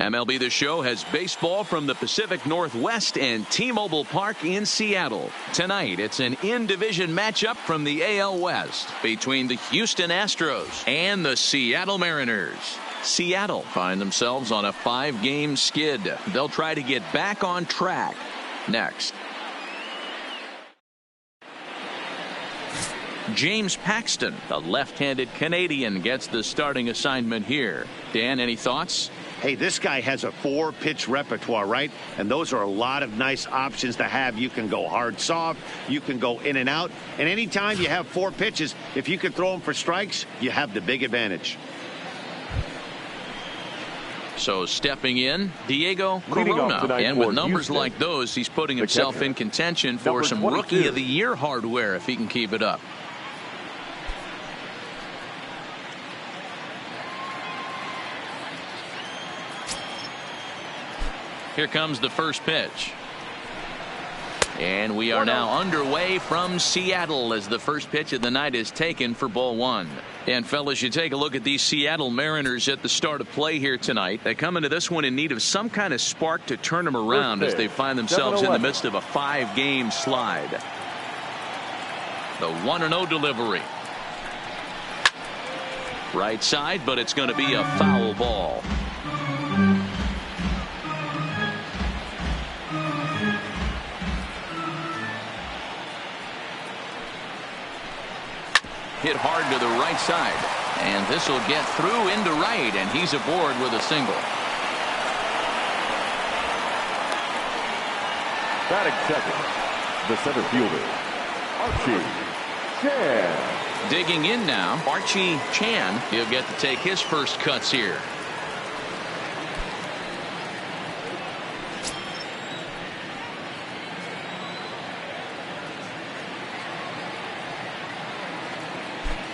MLB The Show has baseball from the Pacific Northwest and T-Mobile Park in Seattle. Tonight, it's an in-division matchup from the AL West between the Houston Astros and the Seattle Mariners. Seattle find themselves on a 5-game skid. They'll try to get back on track next. James Paxton, the left-handed Canadian, gets the starting assignment here. Dan, any thoughts? Hey, this guy has a 4-pitch repertoire, right? And those are a lot of nice options to have. You can go hard, soft. You can go in and out. And anytime you have 4 pitches, if you can throw them for strikes, you have the big advantage. So stepping in, Diego Corona. And with numbers Houston, like those, he's putting himself in contention for some Rookie of the Year hardware if he can keep it up. Here comes the first pitch. And we are now underway from Seattle as the first pitch of the night is taken for ball 1. And fellas, you take a look at these Seattle Mariners at the start of play here tonight. They come into this one in need of some kind of spark to turn them around as they find themselves in the midst of a 5-game slide. The 1-0 delivery. Right side, but it's going to be a foul ball. Hit hard to the right side, and this will get through into right, and he's aboard with a single. Batting second, the center fielder, Archie Chan. Digging in now, Archie Chan. He'll get to take his first cuts here.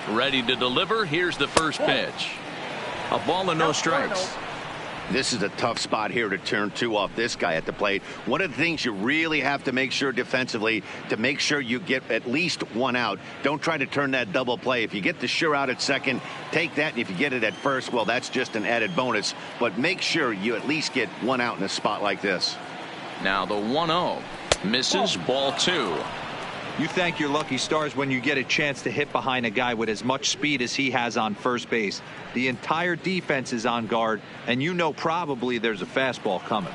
Ready to deliver. Here's the first pitch. A ball and no strikes. This is a tough spot here to turn 2 off this guy at the plate. One of the things you really have to make sure defensively to make sure you get at least 1 out. Don't try to turn that double play. If you get the sure out at second, take that. And if you get it at first, well, that's just an added bonus. But make sure you at least get 1 out in a spot like this. Now the 1-0 misses, ball 2. You thank your lucky stars when you get a chance to hit behind a guy with as much speed as he has on first base. The entire defense is on guard, and you know probably there's a fastball coming.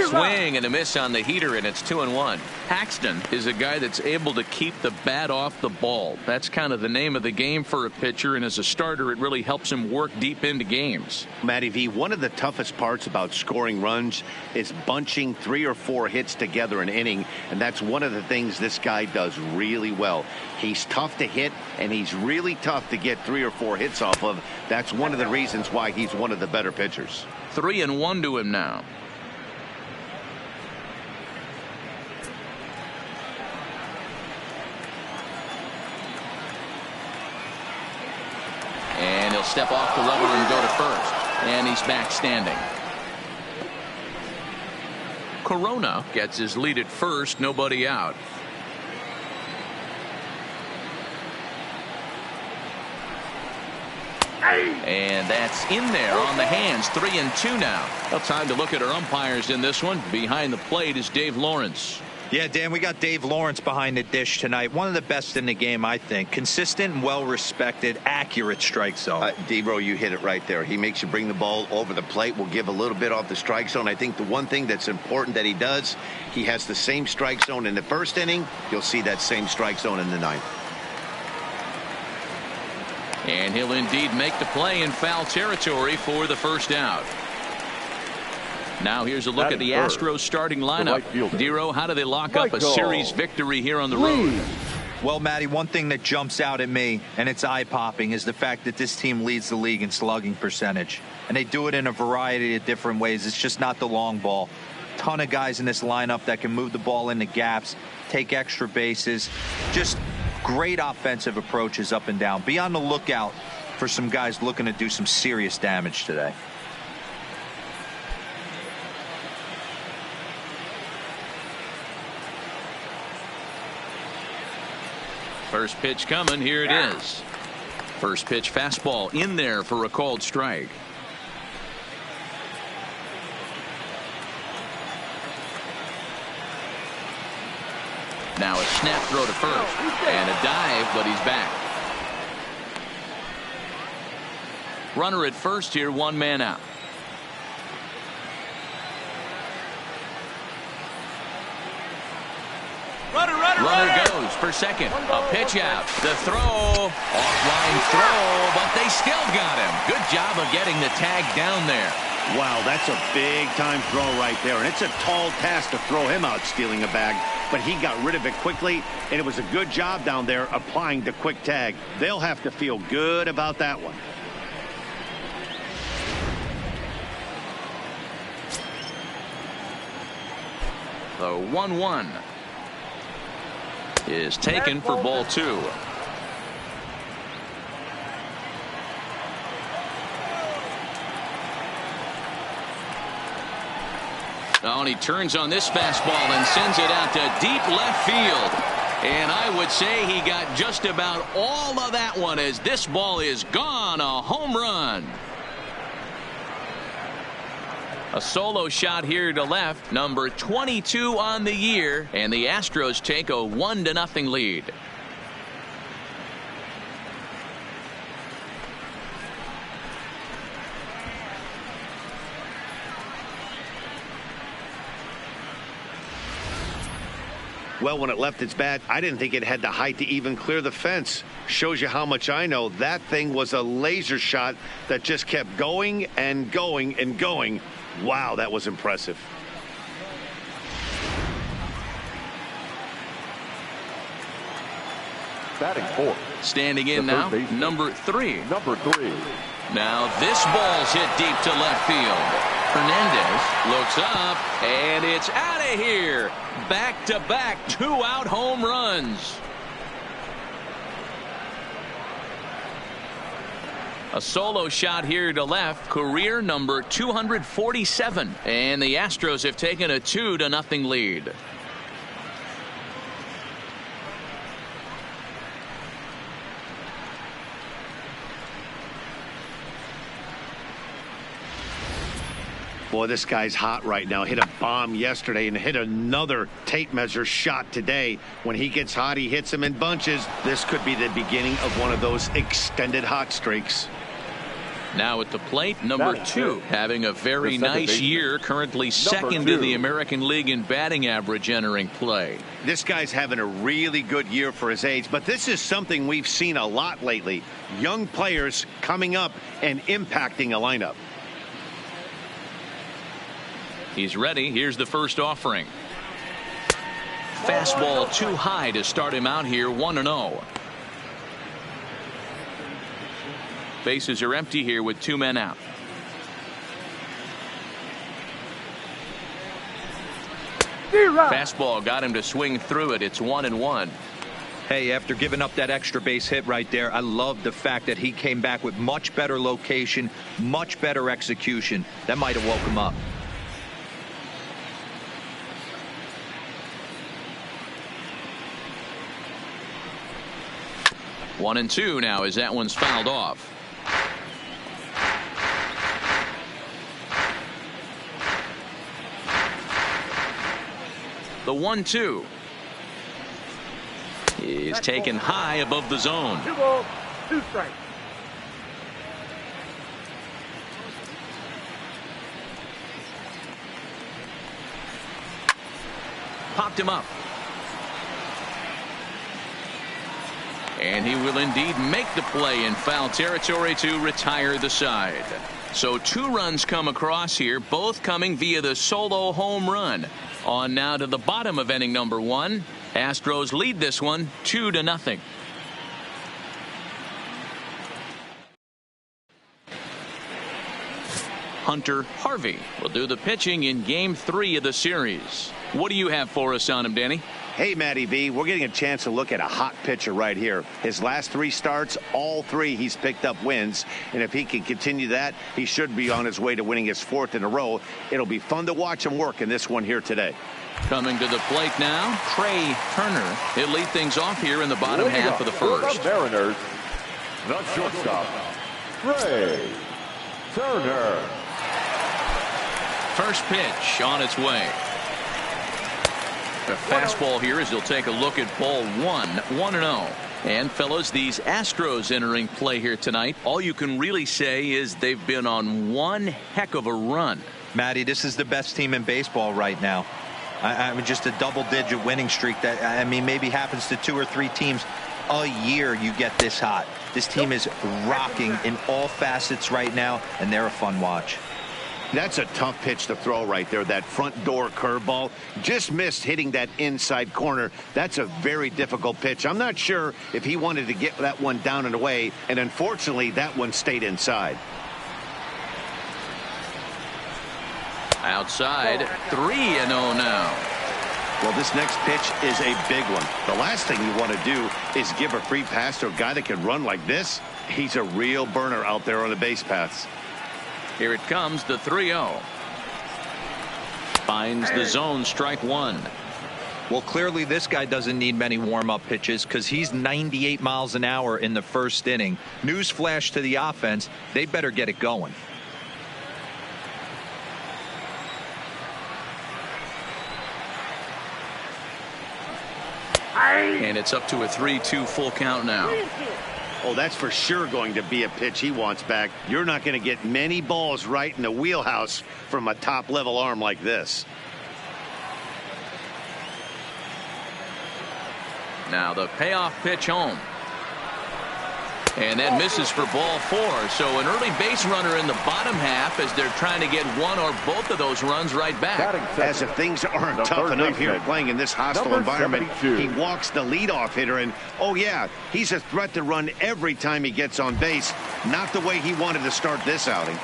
Swing and a miss on the heater, and it's 2-1. Paxton is a guy that's able to keep the bat off the ball. That's kind of the name of the game for a pitcher, and as a starter, it really helps him work deep into games. Matty V, one of the toughest parts about scoring runs is bunching 3 or 4 hits together an inning, and that's one of the things this guy does really well. He's tough to hit, and he's really tough to get 3 or 4 hits off of. That's one of the reasons why he's one of the better pitchers. 3-1 to him now. And he'll step off the level and go to first. And he's back standing. Corona gets his lead at first, nobody out. And that's in there on the hands. 3-2 now. Well, time to look at our umpires in this one. Behind the plate is Dave Lawrence. Yeah, Dan, we got Dave Lawrence behind the dish tonight. One of the best in the game, I think. Consistent and well-respected, accurate strike zone. Debro, you hit it right there. He makes you bring the ball over the plate. We'll give a little bit off the strike zone. I think the one thing that's important that he does, he has the same strike zone in the first inning. You'll see that same strike zone in the 9th. And he'll indeed make the play in foul territory for the first out. Now here's a look at the Astros starting lineup. Dero, how do they lock up a series victory here on the road? Well, Matty, one thing that jumps out at me, and it's eye-popping, is the fact that this team leads the league in slugging percentage. And they do it in a variety of different ways. It's just not the long ball. Ton of guys in this lineup that can move the ball into gaps, take extra bases. Just great offensive approaches up and down. Be on the lookout for some guys looking to do some serious damage today. First pitch coming. Here it is. First pitch fastball in there for a called strike. Now a snap throw to first and a dive, but he's back. Runner at first here, one man out. Runner goes for second. A pitch out. The throw. Offline throw, but they still got him. Good job of getting the tag down there. Wow, that's a big time throw right there. And it's a tall task to throw him out stealing a bag. But he got rid of it quickly, and it was a good job down there applying the quick tag. They'll have to feel good about that one. The 1-1 is taken for ball 2. Oh, and he turns on this fastball and sends it out to deep left field. And I would say he got just about all of that one as this ball is gone. A home run. A solo shot here to left, number 22 on the year, and the Astros take a 1-0 lead. Well, when it left its bat, I didn't think it had the height to even clear the fence. Shows you how much I know. That thing was a laser shot that just kept going and going and going. Wow, that was impressive. Batting fourth. Standing in now, number 3. Now this ball's hit deep to left field. Hernandez looks up, and it's out of here. Back-to-back 2-out home runs. A solo shot here to left, career number 247. And the Astros have taken a 2-0 lead. Boy, this guy's hot right now. Hit a bomb yesterday and hit another tape measure shot today. When he gets hot, he hits them in bunches. This could be the beginning of one of those extended hot streaks. Now at the plate, number 2, having a very nice year, currently second in the American League in batting average entering play. This guy's having a really good year for his age, but this is something we've seen a lot lately. Young players coming up and impacting a lineup. He's ready. Here's the first offering. Fastball too high to start him out here, 1-0. Bases are empty here with 2 men out. Fastball got him to swing through it. It's 1-1. Hey, after giving up that extra base hit right there, I love the fact that he came back with much better location, much better execution. That might have woke him up. One and 2 now as that one's fouled off. The 1-2 is taken high above the zone. 2 balls, 2 strikes. Popped him up. And he will indeed make the play in foul territory to retire the side. So 2 runs come across here, both coming via the solo home run. On now to the bottom of inning number 1. Astros lead this one 2-0. Hunter Harvey will do the pitching in game 3 of the series. What do you have for us on him, Danny? Hey, Matty V, we're getting a chance to look at a hot pitcher right here. His last 3 starts, all 3 he's picked up wins. And if he can continue that, he should be on his way to winning his 4th in a row. It'll be fun to watch him work in this one here today. Coming to the plate now, Trey Turner. He'll lead things off here in the bottom half of the first. The Mariners, the shortstop, Trey Turner. First pitch on its way. A fastball here as he'll take a look at ball 1, 1-0. And fellas, these Astros entering play here tonight, all you can really say is they've been on one heck of a run. Matty, this is the best team in baseball right now. I mean, just a double-digit winning streak that, I mean, maybe happens to 2 or 3 teams a year. You get this hot. This team is rocking in all facets right now, and they're a fun watch. That's a tough pitch to throw right there. That front door curveball just missed hitting that inside corner. That's a very difficult pitch. I'm not sure if he wanted to get that one down and away, and unfortunately that one stayed inside. Outside, 3-0 now. Well, this next pitch is a big one. The last thing you want to do is give a free pass to a guy that can run like this. He's a real burner out there on the base paths. Here it comes, the 3-0. Finds the zone, strike 1. Well, clearly this guy doesn't need many warm-up pitches because he's 98 miles an hour in the first inning. Newsflash to the offense, they better get it going. And it's up to a 3-2 full count now. Oh, that's for sure going to be a pitch he wants back. You're not going to get many balls right in the wheelhouse from a top-level arm like this. Now the payoff pitch home. And that misses for ball 4. So an early base runner in the bottom half as they're trying to get one or both of those runs right back. As if things aren't tough enough here playing in this hostile environment, he walks the leadoff hitter, and oh yeah, he's a threat to run every time he gets on base. Not the way he wanted to start this outing.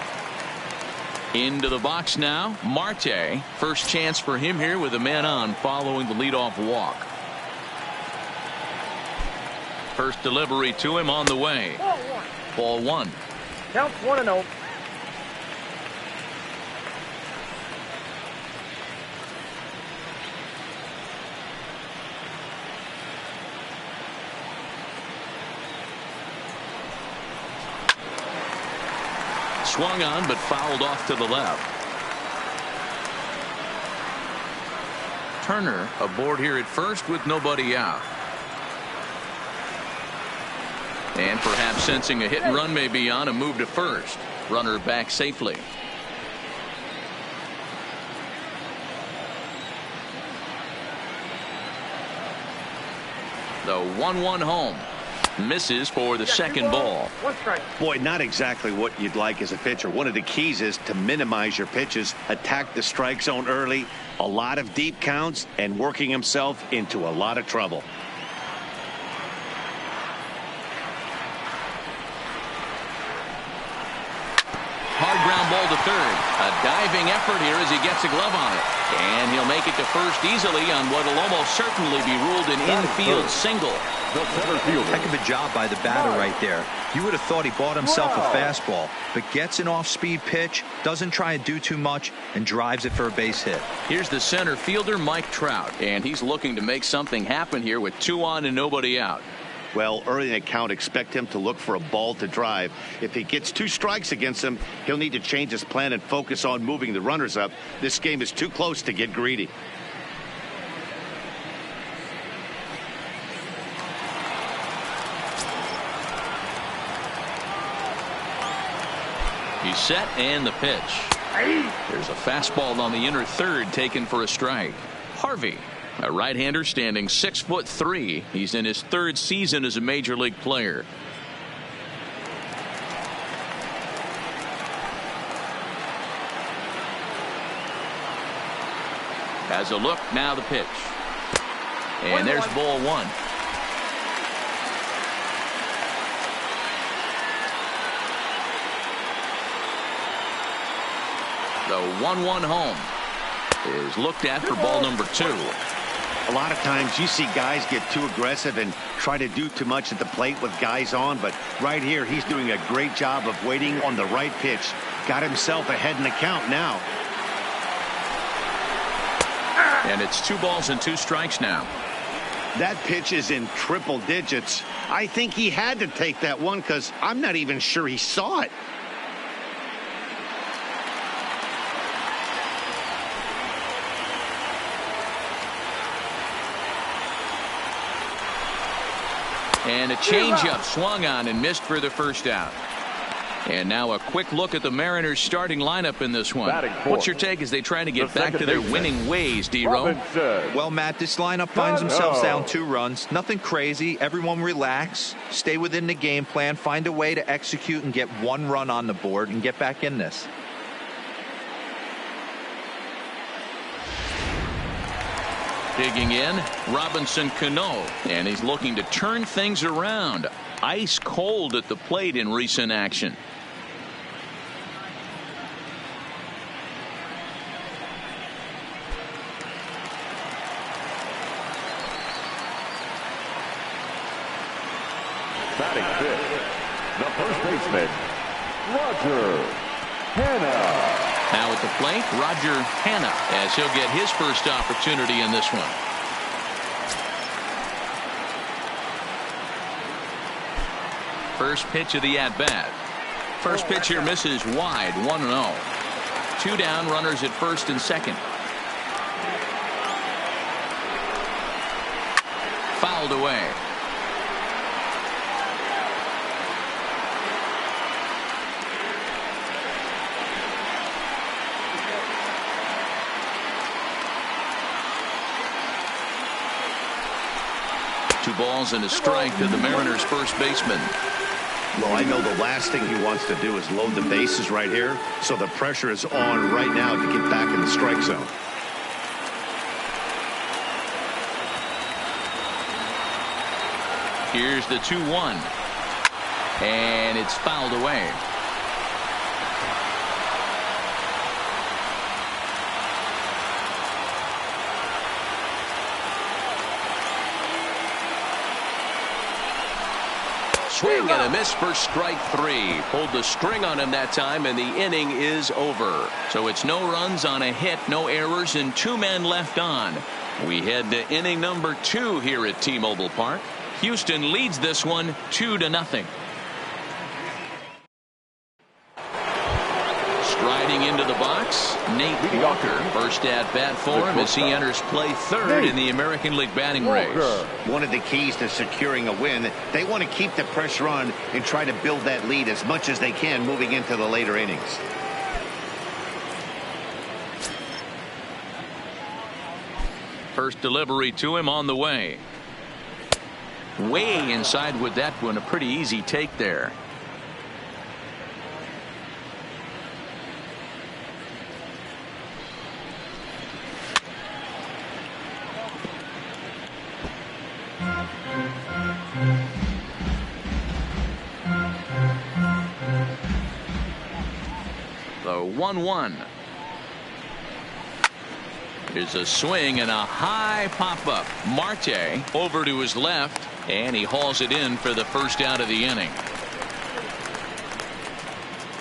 Into the box now, Marte. First chance for him here with a man on following the leadoff walk. First delivery to him on the way. Ball 1. Counts 1-0. Swung on but fouled off to the left. Turner aboard here at first with nobody out. And perhaps sensing a hit and run may be on, a move to first. Runner back safely. The 1-1 home. Misses for the second ball. Boy, not exactly what you'd like as a pitcher. One of the keys is to minimize your pitches, attack the strike zone early, a lot of deep counts, and working himself into a lot of trouble. Hard ground ball to third. A diving effort here as he gets a glove on it. And he'll make it to first easily on what will almost certainly be ruled an infield single. Heck of a job by the batter right there. You would have thought he bought himself a fastball, but gets an off-speed pitch, doesn't try and do too much, and drives it for a base hit. Here's the center fielder, Mike Trout, and he's looking to make something happen here with 2 on and nobody out. Well, early in the count, expect him to look for a ball to drive. If he gets 2 strikes against him, he'll need to change his plan and focus on moving the runners up. This game is too close to get greedy. He's set and the pitch. There's a fastball on the inner third taken for a strike. Harvey, a right-hander standing 6'3". He's in his 3rd season as a major league player. Has a look, now the pitch. And there's ball 1. The 1-1 home is looked at for ball number 2. A lot of times you see guys get too aggressive and try to do too much at the plate with guys on, but right here he's doing a great job of waiting on the right pitch. Got himself ahead in the count now. And it's 2 balls and 2 strikes now. That pitch is in triple digits. I think he had to take that one because I'm not even sure he saw it. And a changeup swung on and missed for the first out. And now a quick look at the Mariners starting lineup in this one. What's your take as they try to get back to their winning ways, D-Row? Well, Matt, this lineup finds themselves down 2 runs. Nothing crazy. Everyone relax. Stay within the game plan. Find a way to execute and get 1 run on the board and get back in this. Digging in, Robinson Cano, and he's looking to turn things around. Ice cold at the plate in recent action. Batting fifth, the first baseman, Roger Hanna. Now at the plate, Roger Hanna, as he'll get his first opportunity in this one. First pitch of the at-bat. First pitch here misses wide, 1-0. 2 down, runners at first and second. Fouled away. Two balls and a strike to the Mariners' first baseman. Well, I know the last thing he wants to do is load the bases right here, so the pressure is on right now to get back in the strike zone. Here's the 2-1. And it's fouled away. Swing and a miss for strike 3. Pulled the string on him that time, and the inning is over. So it's no runs on a hit, no errors, and 2 men left on. We head to inning number 2 here at T-Mobile Park. Houston leads this one 2-0. Striding into the box, Nate Walker. First at bat for him as he enters play third in the American League batting race. One of the keys to securing a win, they want to keep the pressure on and try to build that lead as much as they can moving into the later innings. First delivery to him on the way. Way inside with that one, a pretty easy take there. The 1-1. Here's a swing and a high pop-up. Marte over to his left, and he hauls it in for the first out of the inning.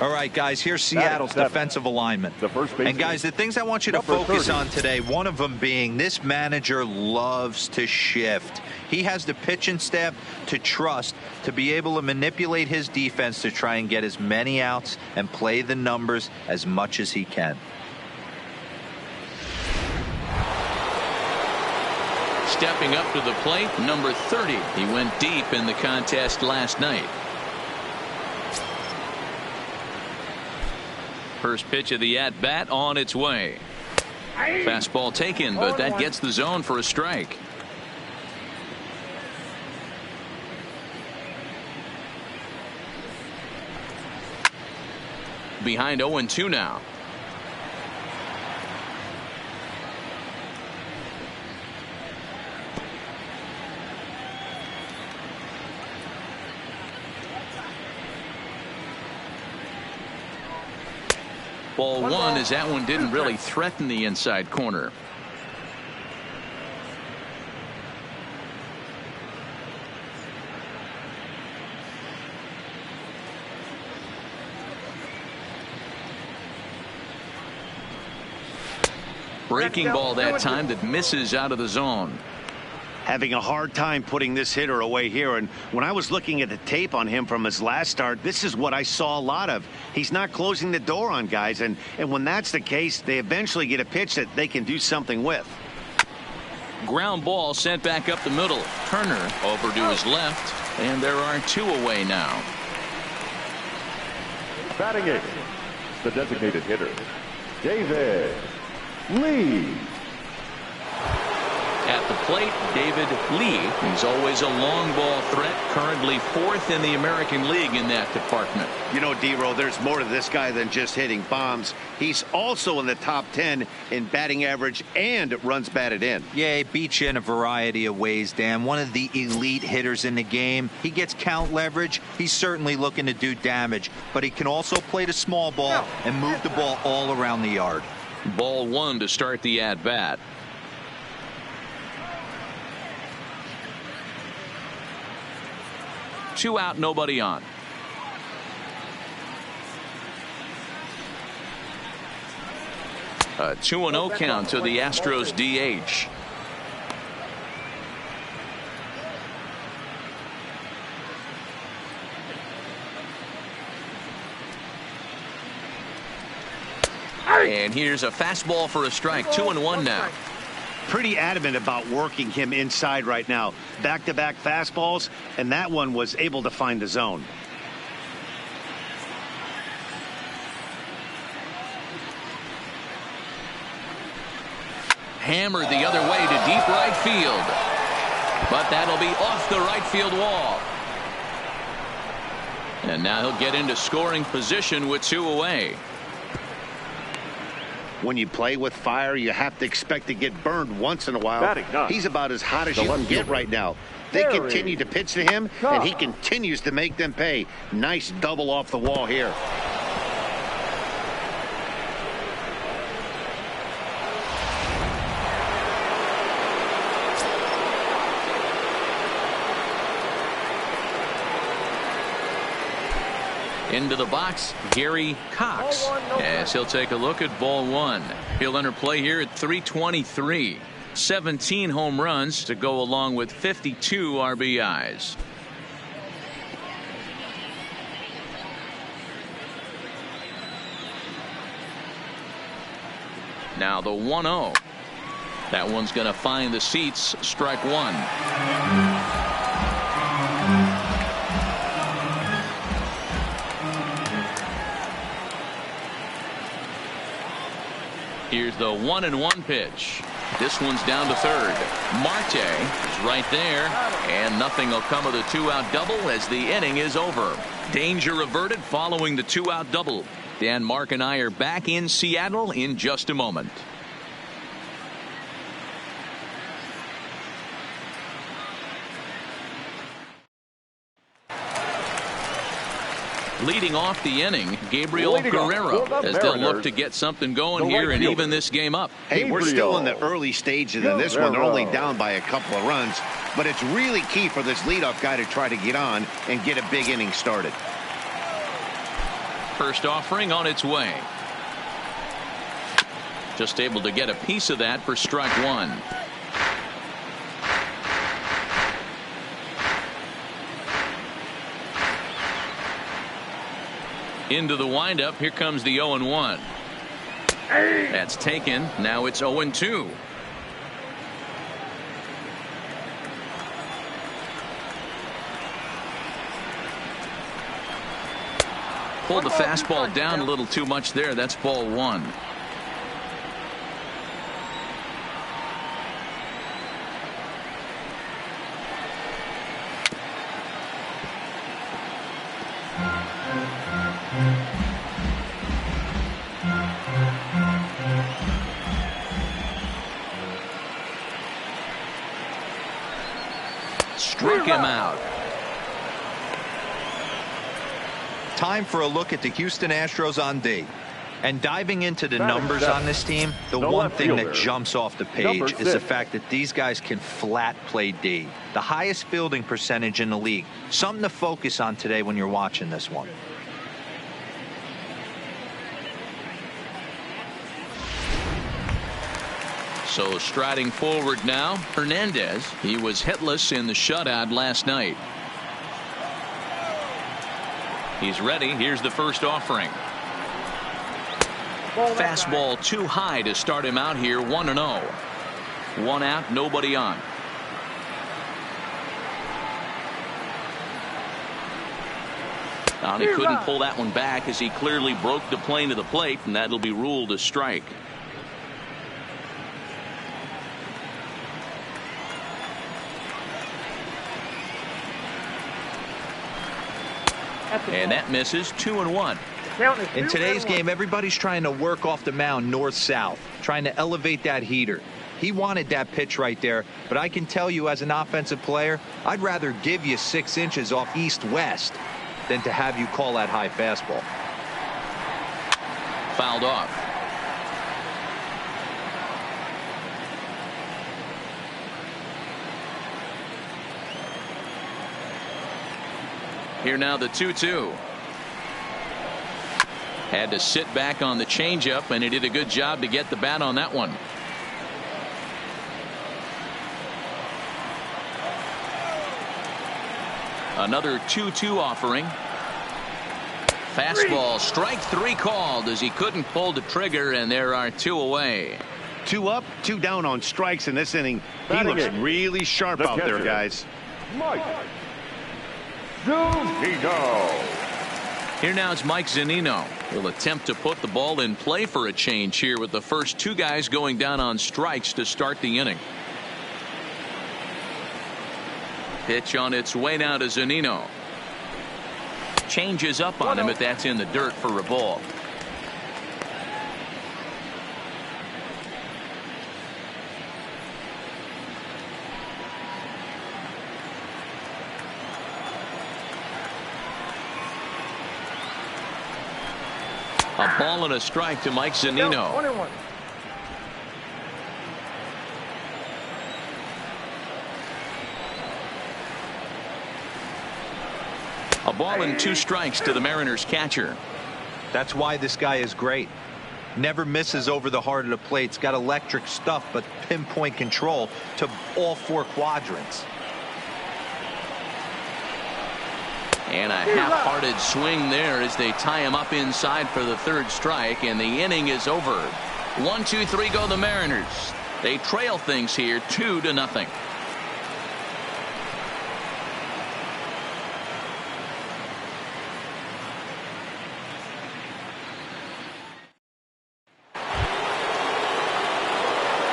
All right, guys, here's Seattle's defensive alignment. And, guys, the things I want you to focus on today, one of them being this manager loves to shift. He has the pitching staff to trust to be able to manipulate his defense to try and get as many outs and play the numbers as much as he can. Stepping up to the plate, number 30. He went deep in the contest last night. First pitch of the at-bat on its way. Fastball taken, but that gets the zone for a strike. Behind 0-2 now. Ball 1 as that one didn't really threaten the inside corner. Breaking ball that time that misses out of the zone. Having a hard time putting this hitter away here. And when I was looking at the tape on him from his last start, this is what I saw a lot of. He's not closing the door on guys. And when that's the case, they eventually get a pitch that they can do something with. Ground ball sent back up the middle. Turner over to his left. And there are 2 away now. Batting 8th, the designated hitter, David Lee. At the plate, David Lee. He's always a long ball threat, currently 4th in the American League in that department. You know, D-Row, there's more to this guy than just hitting bombs. He's also in the top 10 in batting average and runs batted in. Yeah, he beats you in a variety of ways, Dan. One of the elite hitters in the game. He gets count leverage. He's certainly looking to do damage, but he can also play the small ball and move the ball all around the yard. Ball 1 to start the at-bat. Two out, nobody on. A 2-0 count to the Astros DH. And here's a fastball for a strike. 2-1 now. Pretty adamant about working him inside right now. Back-to-back fastballs, and that one was able to find the zone. Hammered the other way to deep right field. But that'll be off the right field wall. And now he'll get into scoring position with 2 away. When you play with fire, you have to expect to get burned once in a while. He's about as hot as you can get right now. They continue to pitch to him, and he continues to make them pay. Nice double off the wall here. Into the box, Gary Cox, as he'll take a look at ball 1. He'll enter play here at 323. 17 home runs to go along with 52 RBIs. Now the 1-0. That one's going to find the seats. Strike 1. Here's the 1-1 pitch. This one's down to third. Marte is right there, and nothing will come of the 2-out double as the inning is over. Danger averted following the 2-out double. Dan, Mark, and I are back in Seattle in just a moment. Leading off the inning, Gabriel Guerrero, as they'll look to get something going here and even this game up. Hey, we're still in the early stages of this one. They're only down by a couple of runs, but it's really key for this leadoff guy to try to get on and get a big inning started. First offering on its way. Just able to get a piece of that for strike 1. Into the windup. Here comes the 0-1. That's taken. Now it's 0-2. Pulled the fastball down a little too much there. That's ball 1. Struck him out. Time for a look at the Houston Astros on D. And diving into the numbers on this team, the one thing that jumps off the page is the fact that these guys can flat play D. The highest fielding percentage in the league. Something to focus on today when you're watching this one. So striding forward now, Hernandez. He was hitless in the shutout last night. He's ready. Here's the first offering. Fastball too high to start him out here. 1-0. 1 out, nobody on. He couldn't pull that one back as he clearly broke the plane to the plate, and that'll be ruled a strike. And that misses. 2-1. In today's game, everybody's trying to work off the mound north-south, trying to elevate that heater. He wanted that pitch right there, but I can tell you as an offensive player, I'd rather give you 6 inches off east-west than to have you call that high fastball. Fouled off. Here now the 2-2. Had to sit back on the changeup, and he did a good job to get the bat on that one. Another 2-2 offering. Fastball, strike 3 called as he couldn't pull the trigger, and there are 2 away. 2 up, 2 down on strikes in this inning. He looks really sharp out there, guys. Mike Zunino. Here now is Mike Zunino. Will attempt to put the ball in play for a change here with the first 2 guys going down on strikes to start the inning. Pitch on its way now to Zunino. Changes up on him, but that's in the dirt for a ball. A ball and a strike to Mike Zunino. A ball and 2 strikes to the Mariners catcher. That's why this guy is great. Never misses over the heart of the plate. He's got electric stuff, but pinpoint control to all 4 quadrants. And a half-hearted swing there as they tie him up inside for the 3rd strike, and the inning is over. 1, 2, 3 go the Mariners. They trail things here 2-0.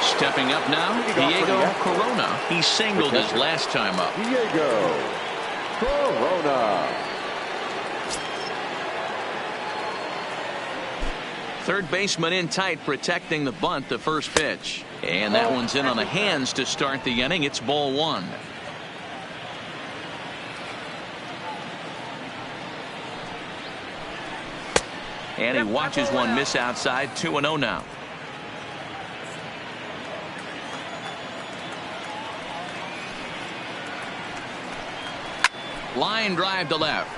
Stepping up now, Diego Corona. He singled his last time up. Diego Corona. Third baseman in tight, protecting the bunt, the first pitch. And that one's in on the hands to start the inning. It's ball 1. And he watches one miss outside. 2-0 now. Line drive to left.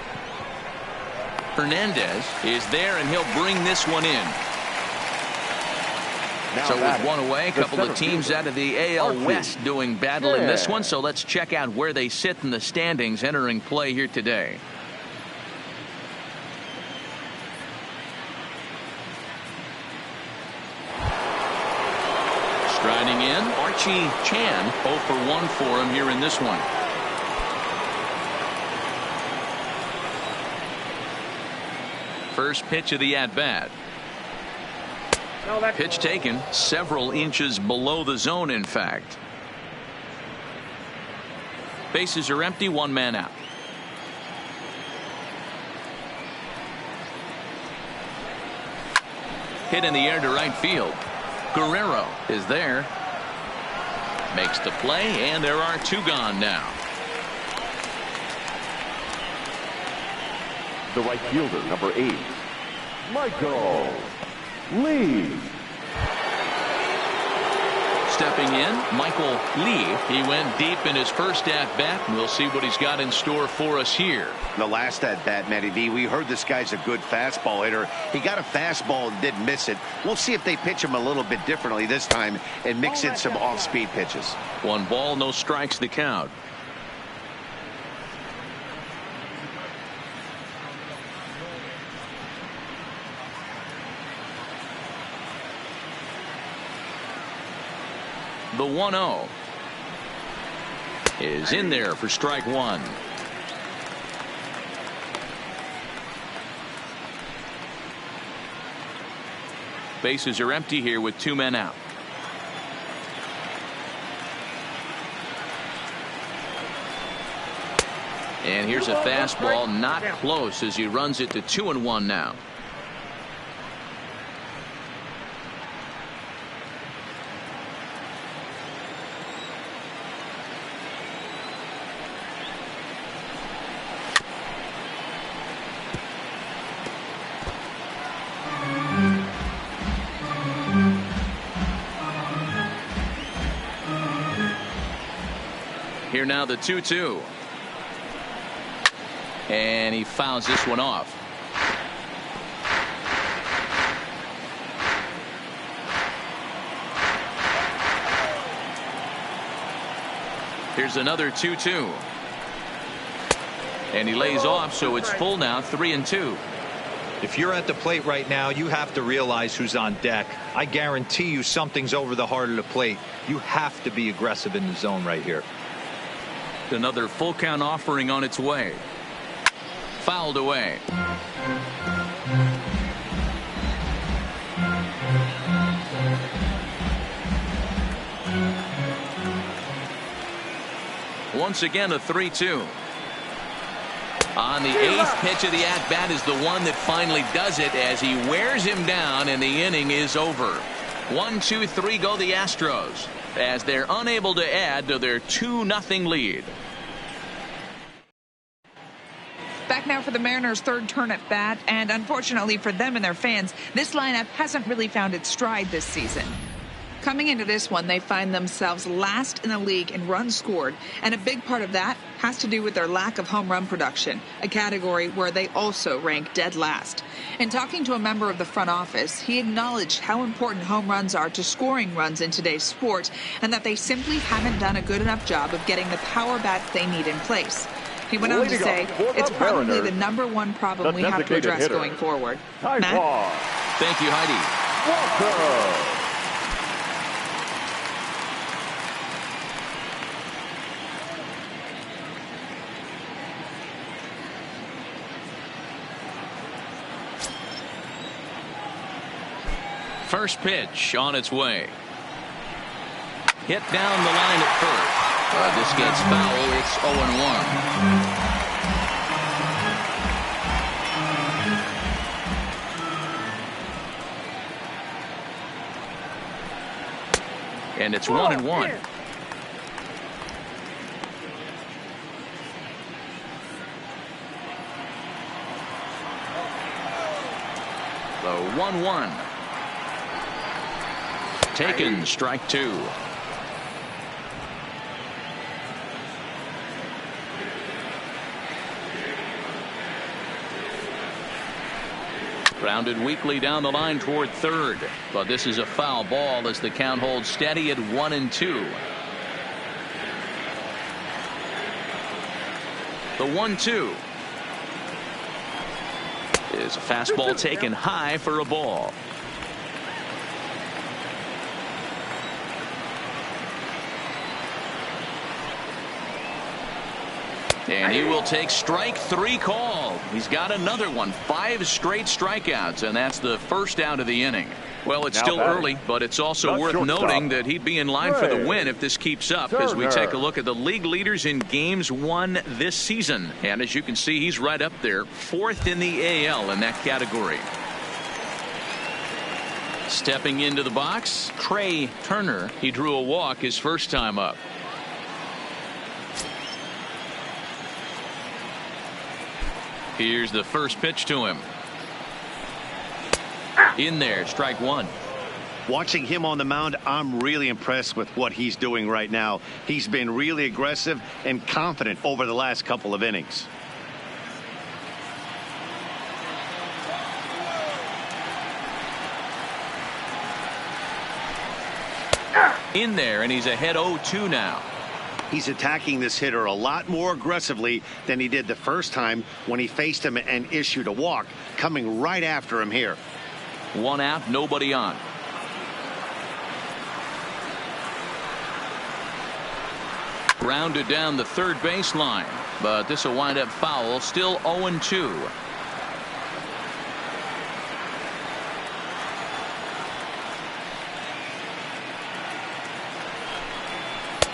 Hernandez is there, and he'll bring this one in. So with 1 away, a couple of teams out of the AL West doing battle in this one. So let's check out where they sit in the standings entering play here today. Striding in, Archie Chan. 0 for 1 for him here in this one. First pitch of the at-bat. Pitch taken several inches below the zone, in fact. Bases are empty, 1 man out. Hit in the air to right field. Guerrero is there. Makes the play, and there are 2 gone now. The right fielder, number 8, Michael Lee. stepping in, Michael Lee. He went deep in his first at-bat. We'll see what he's got in store for us here. The last at-bat, Matty V, we heard this guy's a good fastball hitter. He got a fastball and didn't miss it. We'll see if they pitch him a little bit differently this time and mix in some off-speed pitches. 1 ball, no strikes, the count. The 1-0 is in there for strike 1. Bases are empty here with 2 men out. And here's a fastball, not close, as he runs it to 2-1 now. Here now the 2-2. And he fouls this one off. Here's another 2-2. And he lays off, so it's full now, 3-2. If you're at the plate right now, you have to realize who's on deck. I guarantee you something's over the heart of the plate. You have to be aggressive in the zone right here. Another full count offering on its way. Fouled away. Once again a 3-2. On the 8th pitch of the at-bat is the one that finally does it as he wears him down and the inning is over. 1-2-3 go the Astros as they're unable to add to their 2-0 lead. Back now for the Mariners' third turn at bat, and unfortunately for them and their fans, this lineup hasn't really found its stride this season. Coming into this one, they find themselves last in the league in runs scored, and a big part of that has to do with their lack of home run production, a category where they also rank dead last. In talking to a member of the front office, he acknowledged how important home runs are to scoring runs in today's sport, and that they simply haven't done a good enough job of getting the power bats they need in place. He went on to say, it's probably the #1 problem we have to address going forward. Matt? Thank you, Heidi. First pitch on its way. Hit down the line at first. This gets foul. It's 0-1. And it's 1-1. The 1-1. Taken, strike 2. Grounded weakly down the line toward third, but this is a foul ball as the count holds steady at 1-2. The 1-2 is a fastball taken high for a ball. And he will take strike 3 called. He's got another one. 5 straight strikeouts, and that's the first out of the inning. Well, it's still early, but it's also worth noting that he'd be in line for the win if this keeps up, as we take a look at the league leaders in games won this season. And as you can see, he's right up there, 4th in the AL in that category. Stepping into the box, Trey Turner. He drew a walk his first time up. Here's the first pitch to him. In there, strike 1. Watching him on the mound, I'm really impressed with what he's doing right now. He's been really aggressive and confident over the last couple of innings. In there, and he's ahead 0-2 now. He's attacking this hitter a lot more aggressively than he did the first time when he faced him and issued a walk, coming right after him here. 1 out, nobody on. Grounded down the third baseline, but this will wind up foul. Still 0-2.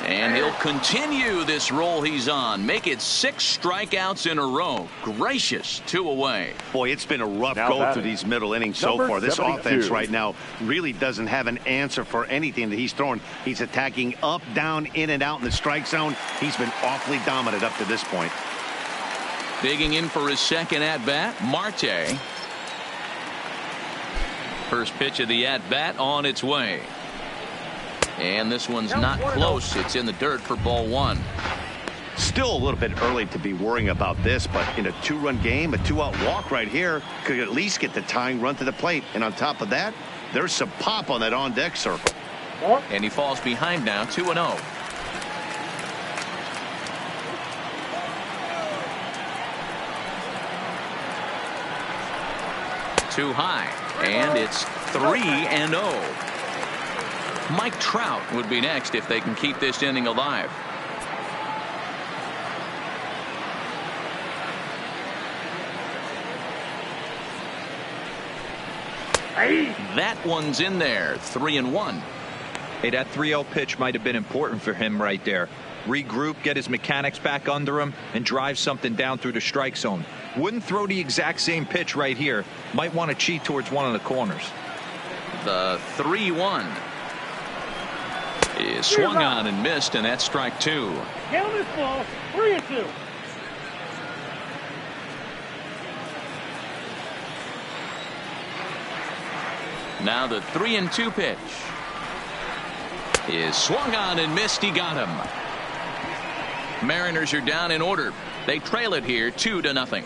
And he'll continue this roll he's on. Make it 6 strikeouts in a row. Gracious, 2 away. Boy, it's been a rough go through these middle innings so far. This 72. offense right now really doesn't have an answer for anything that he's throwing. He's attacking up, down, in, and out in the strike zone. He's been awfully dominant up to this point. Digging in for his second at-bat, Marte. First pitch of the at-bat on its way. And this one's not close. It's in the dirt for ball 1. Still a little bit early to be worrying about this, but in a 2-run game, a 2-out walk right here could at least get the tying run to the plate. And on top of that, there's some pop on that on-deck circle. And he falls behind now, 2-0. Too high, and it's 3-0. Mike Trout would be next if they can keep this inning alive. That one's in there. 3-1. Hey, that 3-0 pitch might have been important for him right there. Regroup, get his mechanics back under him, and drive something down through the strike zone. Wouldn't throw the exact same pitch right here. Might want to cheat towards one of the corners. The 3-1 is swung on and missed, and that's strike 2. Count this ball 3-2. Now the 3-2 pitch is swung on and missed. He got him. Mariners are down in order. They trail it here 2-0.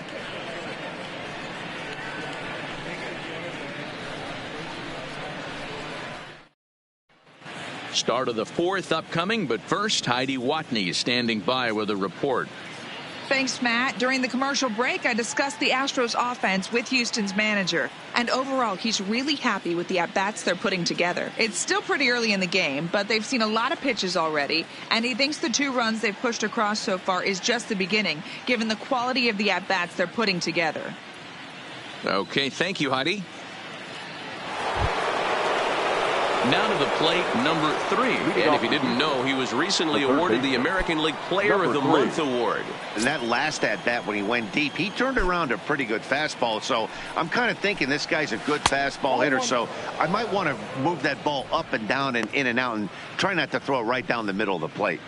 Start of the 4th upcoming, but first, Heidi Watney is standing by with a report. Thanks, Matt. During the commercial break, I discussed the Astros offense with Houston's manager. And overall, he's really happy with the at-bats they're putting together. It's still pretty early in the game, but they've seen a lot of pitches already. And he thinks the 2 runs they've pushed across so far is just the beginning, given the quality of the at-bats they're putting together. Okay, thank you, Heidi. Now to the plate, number 3. And if you didn't know, he was recently awarded the American League Player of the Month award. And that last at-bat when he went deep, he turned around a pretty good fastball. So I'm kind of thinking this guy's a good fastball hitter. So I might want to move that ball up and down and in and out and try not to throw it right down the middle of the plate.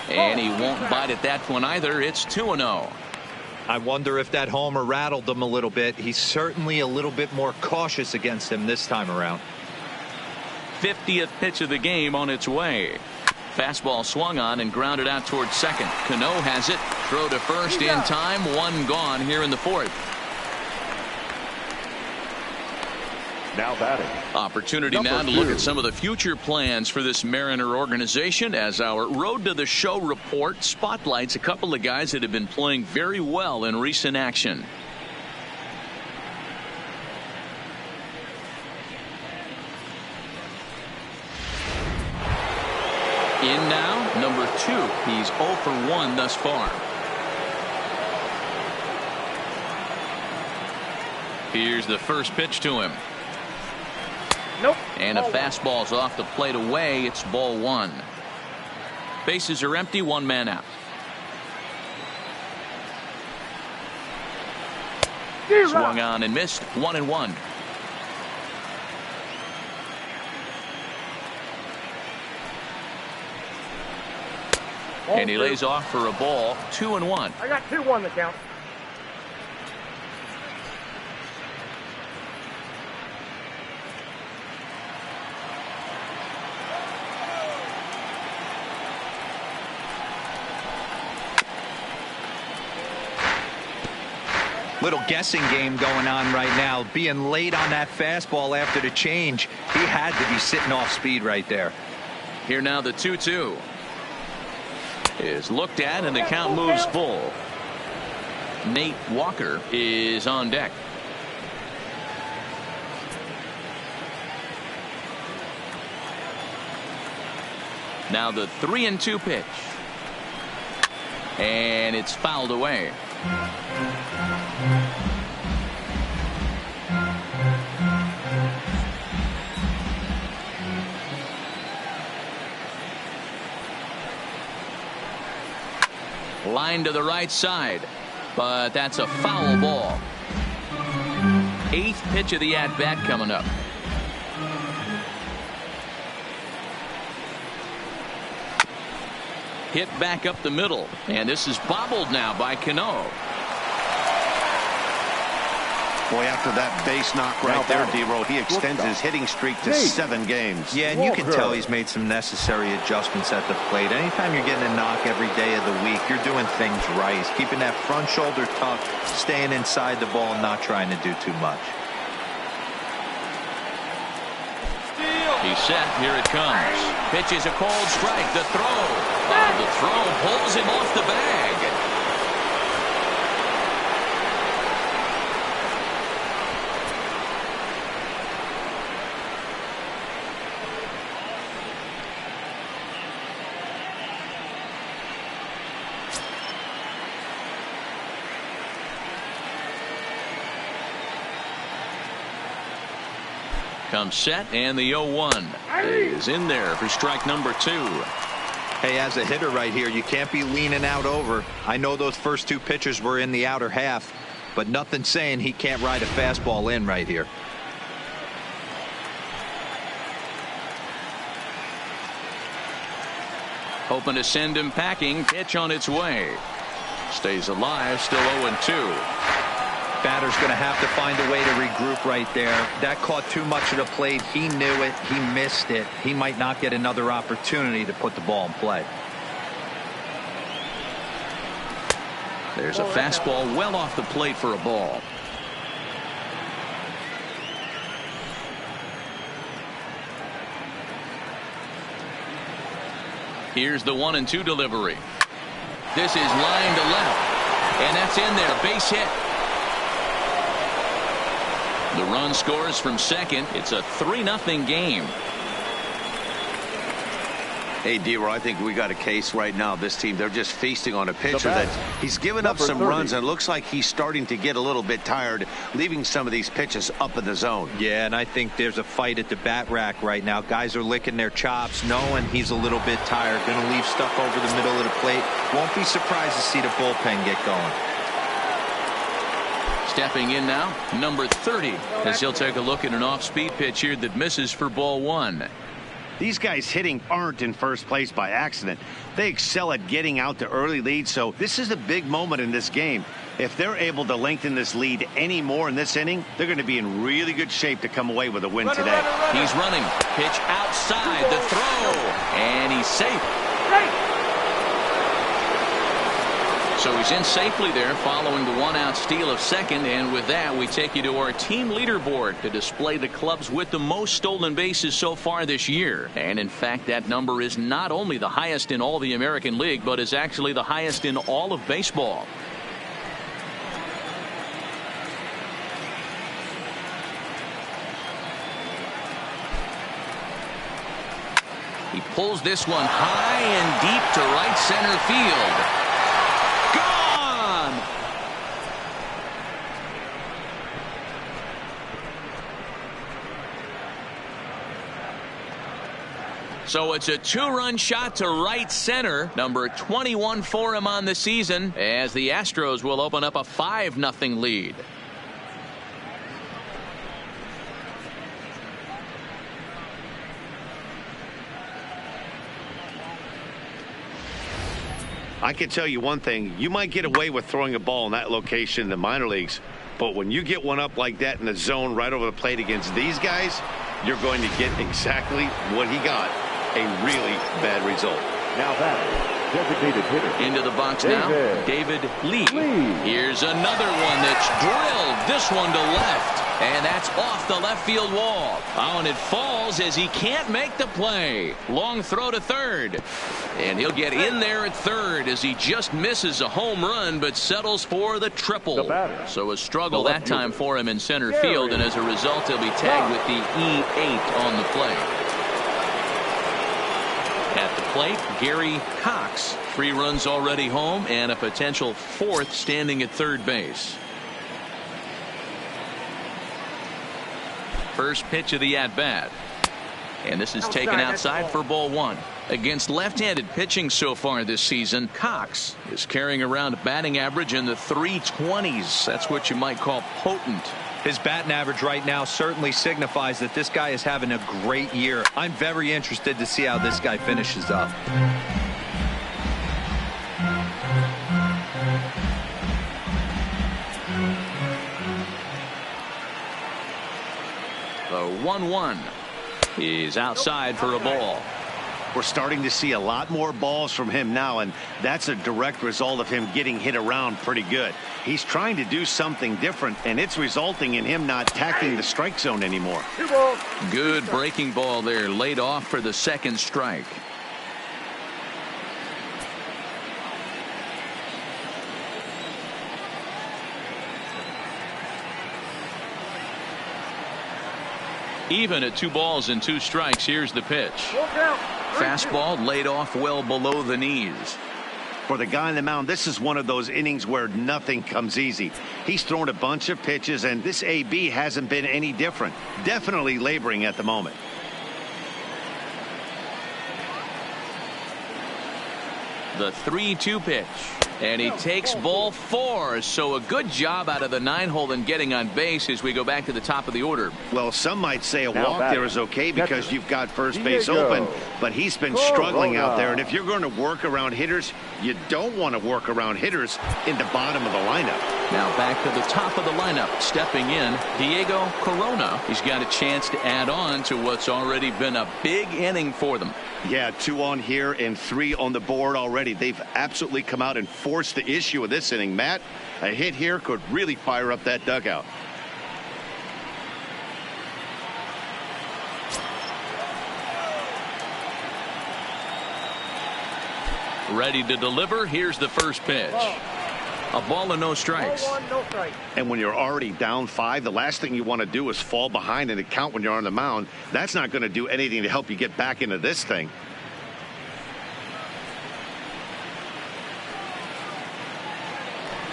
And he won't bite at that one either. It's 2-0. I wonder if that homer rattled him a little bit. He's certainly a little bit more cautious against him this time around. 50th pitch of the game on its way. Fastball swung on and grounded out towards second. Cano has it. Throw to first in time. 1 gone here in the 4th. Now batting. Opportunity now to look at some of the future plans for this Mariner organization as our Road to the Show report spotlights a couple of guys that have been playing very well in recent action. In now, number 2. He's 0 for 1 thus far. Here's the first pitch to him. Nope. And a fastball's off the plate away. It's ball 1. Bases are empty. 1 man out. Swung on and missed. 1-1. And he lays off for a ball, 2-1. I got 2-1 the count. Little guessing game going on right now. Being late on that fastball after the change. He had to be sitting off speed right there. Here now the 2-2 is looked at and the count moves full. Nate Walker is on deck. Now the 3-2 pitch, and it's fouled away. Line to the right side, but that's a foul ball. 8th pitch of the at-bat coming up. Hit back up the middle, and this is bobbled now by Cano. Boy, after that base knock right there, D-Row, he extends his hitting streak to 7 games. Yeah, and you can tell he's made some necessary adjustments at the plate. Anytime you're getting a knock every day of the week, you're doing things right. He's keeping that front shoulder tucked, staying inside the ball, and not trying to do too much. He's set. Here it comes. Pitch is a cold strike. The throw. The throw pulls him off the bag. Comes set, and the 0-1 is in there for strike number 2. Hey, as a hitter right here, you can't be leaning out over. I know those first 2 pitches were in the outer half, but nothing saying he can't ride a fastball in right here. Hoping to send him packing. Pitch on its way. Stays alive, still 0-2. Batter's going to have to find a way to regroup right there. That caught too much of the plate. He knew it. He missed it. He might not get another opportunity to put the ball in play. There's a fastball well off the plate for a ball. Here's the 1-2 delivery. This is line to left, and that's in there. Base hit. The run scores from second. It's a 3-0 game. Hey, D-Row, I think we got a case right now. This team, they're just feasting on a pitcher that he's given up some runs, and it looks like he's starting to get a little bit tired, leaving some of these pitches up in the zone. Yeah, and I think there's a fight at the bat rack right now. Guys are licking their chops, knowing he's a little bit tired. Going to leave stuff over the middle of the plate. Won't be surprised to see the bullpen get going. Stepping in now, number 30, as he'll take a look at an off-speed pitch here that misses for ball 1. These guys hitting aren't in first place by accident. They excel at getting out to early leads, so this is a big moment in this game. If they're able to lengthen this lead any more in this inning, they're going to be in really good shape to come away with a win today. He's running. Pitch outside the throw, and he's safe. So he's in safely there following the 1-out steal of second, and with that we take you to our team leaderboard to display the clubs with the most stolen bases so far this year. And in fact, that number is not only the highest in all the American League, but is actually the highest in all of baseball. He pulls this one high and deep to right center field. So it's a 2-run shot to right center, number 21 for him on the season, as the Astros will open up a 5-0 lead. I can tell you one thing. You might get away with throwing a ball in that location in the minor leagues, but when you get one up like that in the zone right over the plate against these guys, you're going to get exactly what he got, a really bad result. Now that designated hitter. Into the box now, David Lee. Here's another one that's drilled. This one to left. And that's off the left field wall. Oh, and it falls as he can't make the play. Long throw to third. And he'll get in there at third as he just misses a home run but settles for the triple. So a struggle that time for him in center field, and as a result he'll be tagged with the E8 on the play. At the plate, Gary Cox. 3 runs already home and a potential 4th standing at third base. First pitch of the at-bat. And this is taken outside for ball 1. Against left-handed pitching so far this season, Cox is carrying around a batting average in the 320s. That's what you might call potent. His batting average right now certainly signifies that this guy is having a great year. I'm very interested to see how this guy finishes up. The 1-1 is outside for a ball. We're starting to see a lot more balls from him now, and that's a direct result of him getting hit around pretty good. He's trying to do something different, and it's resulting in him not attacking the strike zone anymore. Good breaking ball there, laid off for the second strike. Even at 2 balls and 2 strikes, here's the pitch. Fastball laid off well below the knees. For the guy on the mound, this is one of those innings where nothing comes easy. He's thrown a bunch of pitches, and this AB hasn't been any different. Definitely laboring at the moment. The 3-2 pitch. And he takes ball 4. So a good job out of the 9-hole in getting on base as we go back to the top of the order. Well, some might say a walk there is okay because you've got first base open, but he's been struggling out there. And if you're going to work around hitters, you don't want to work around hitters in the bottom of the lineup. Now back to the top of the lineup. Stepping in, Diego Corona. He's got a chance to add on to what's already been a big inning for them. Yeah, 2 on here and 3 on the board already. They've absolutely come out and forced the issue of this inning. Matt, a hit here could really fire up that dugout. Ready to deliver. Here's the first pitch. A ball and no strikes. And when you're already down 5, the last thing you want to do is fall behind in the count when you're on the mound. That's not going to do anything to help you get back into this thing.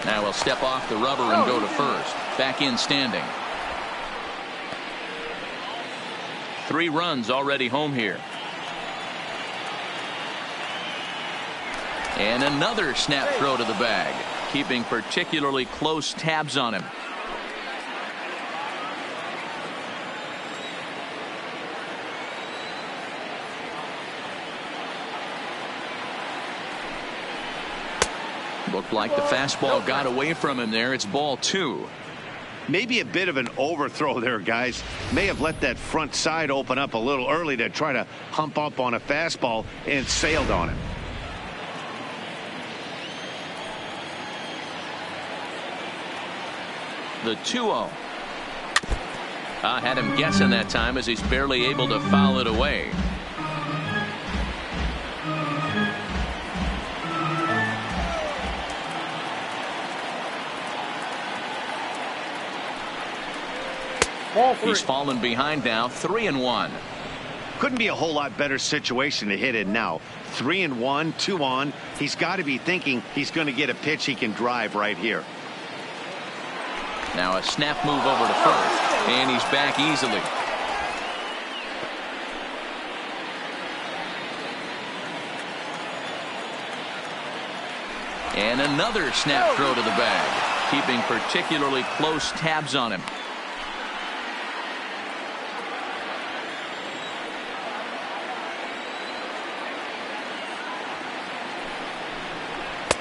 Now he'll step off the rubber and go to first. Back in standing. 3 runs already home here. And another snap throw to the bag, keeping particularly close tabs on him. Looked like the fastball got away from him there. It's ball 2. Maybe a bit of an overthrow there, guys. May have let that front side open up a little early to try to hump up on a fastball and sailed on it. The 2-0. I had him guessing that time as he's barely able to foul it away. He's fallen behind now, 3-1. Couldn't be a whole lot better situation to hit in now. 3-1, 2 on. He's got to be thinking he's going to get a pitch he can drive right here. Now a snap move over to first, and he's back easily. And another snap throw to the bag, keeping particularly close tabs on him.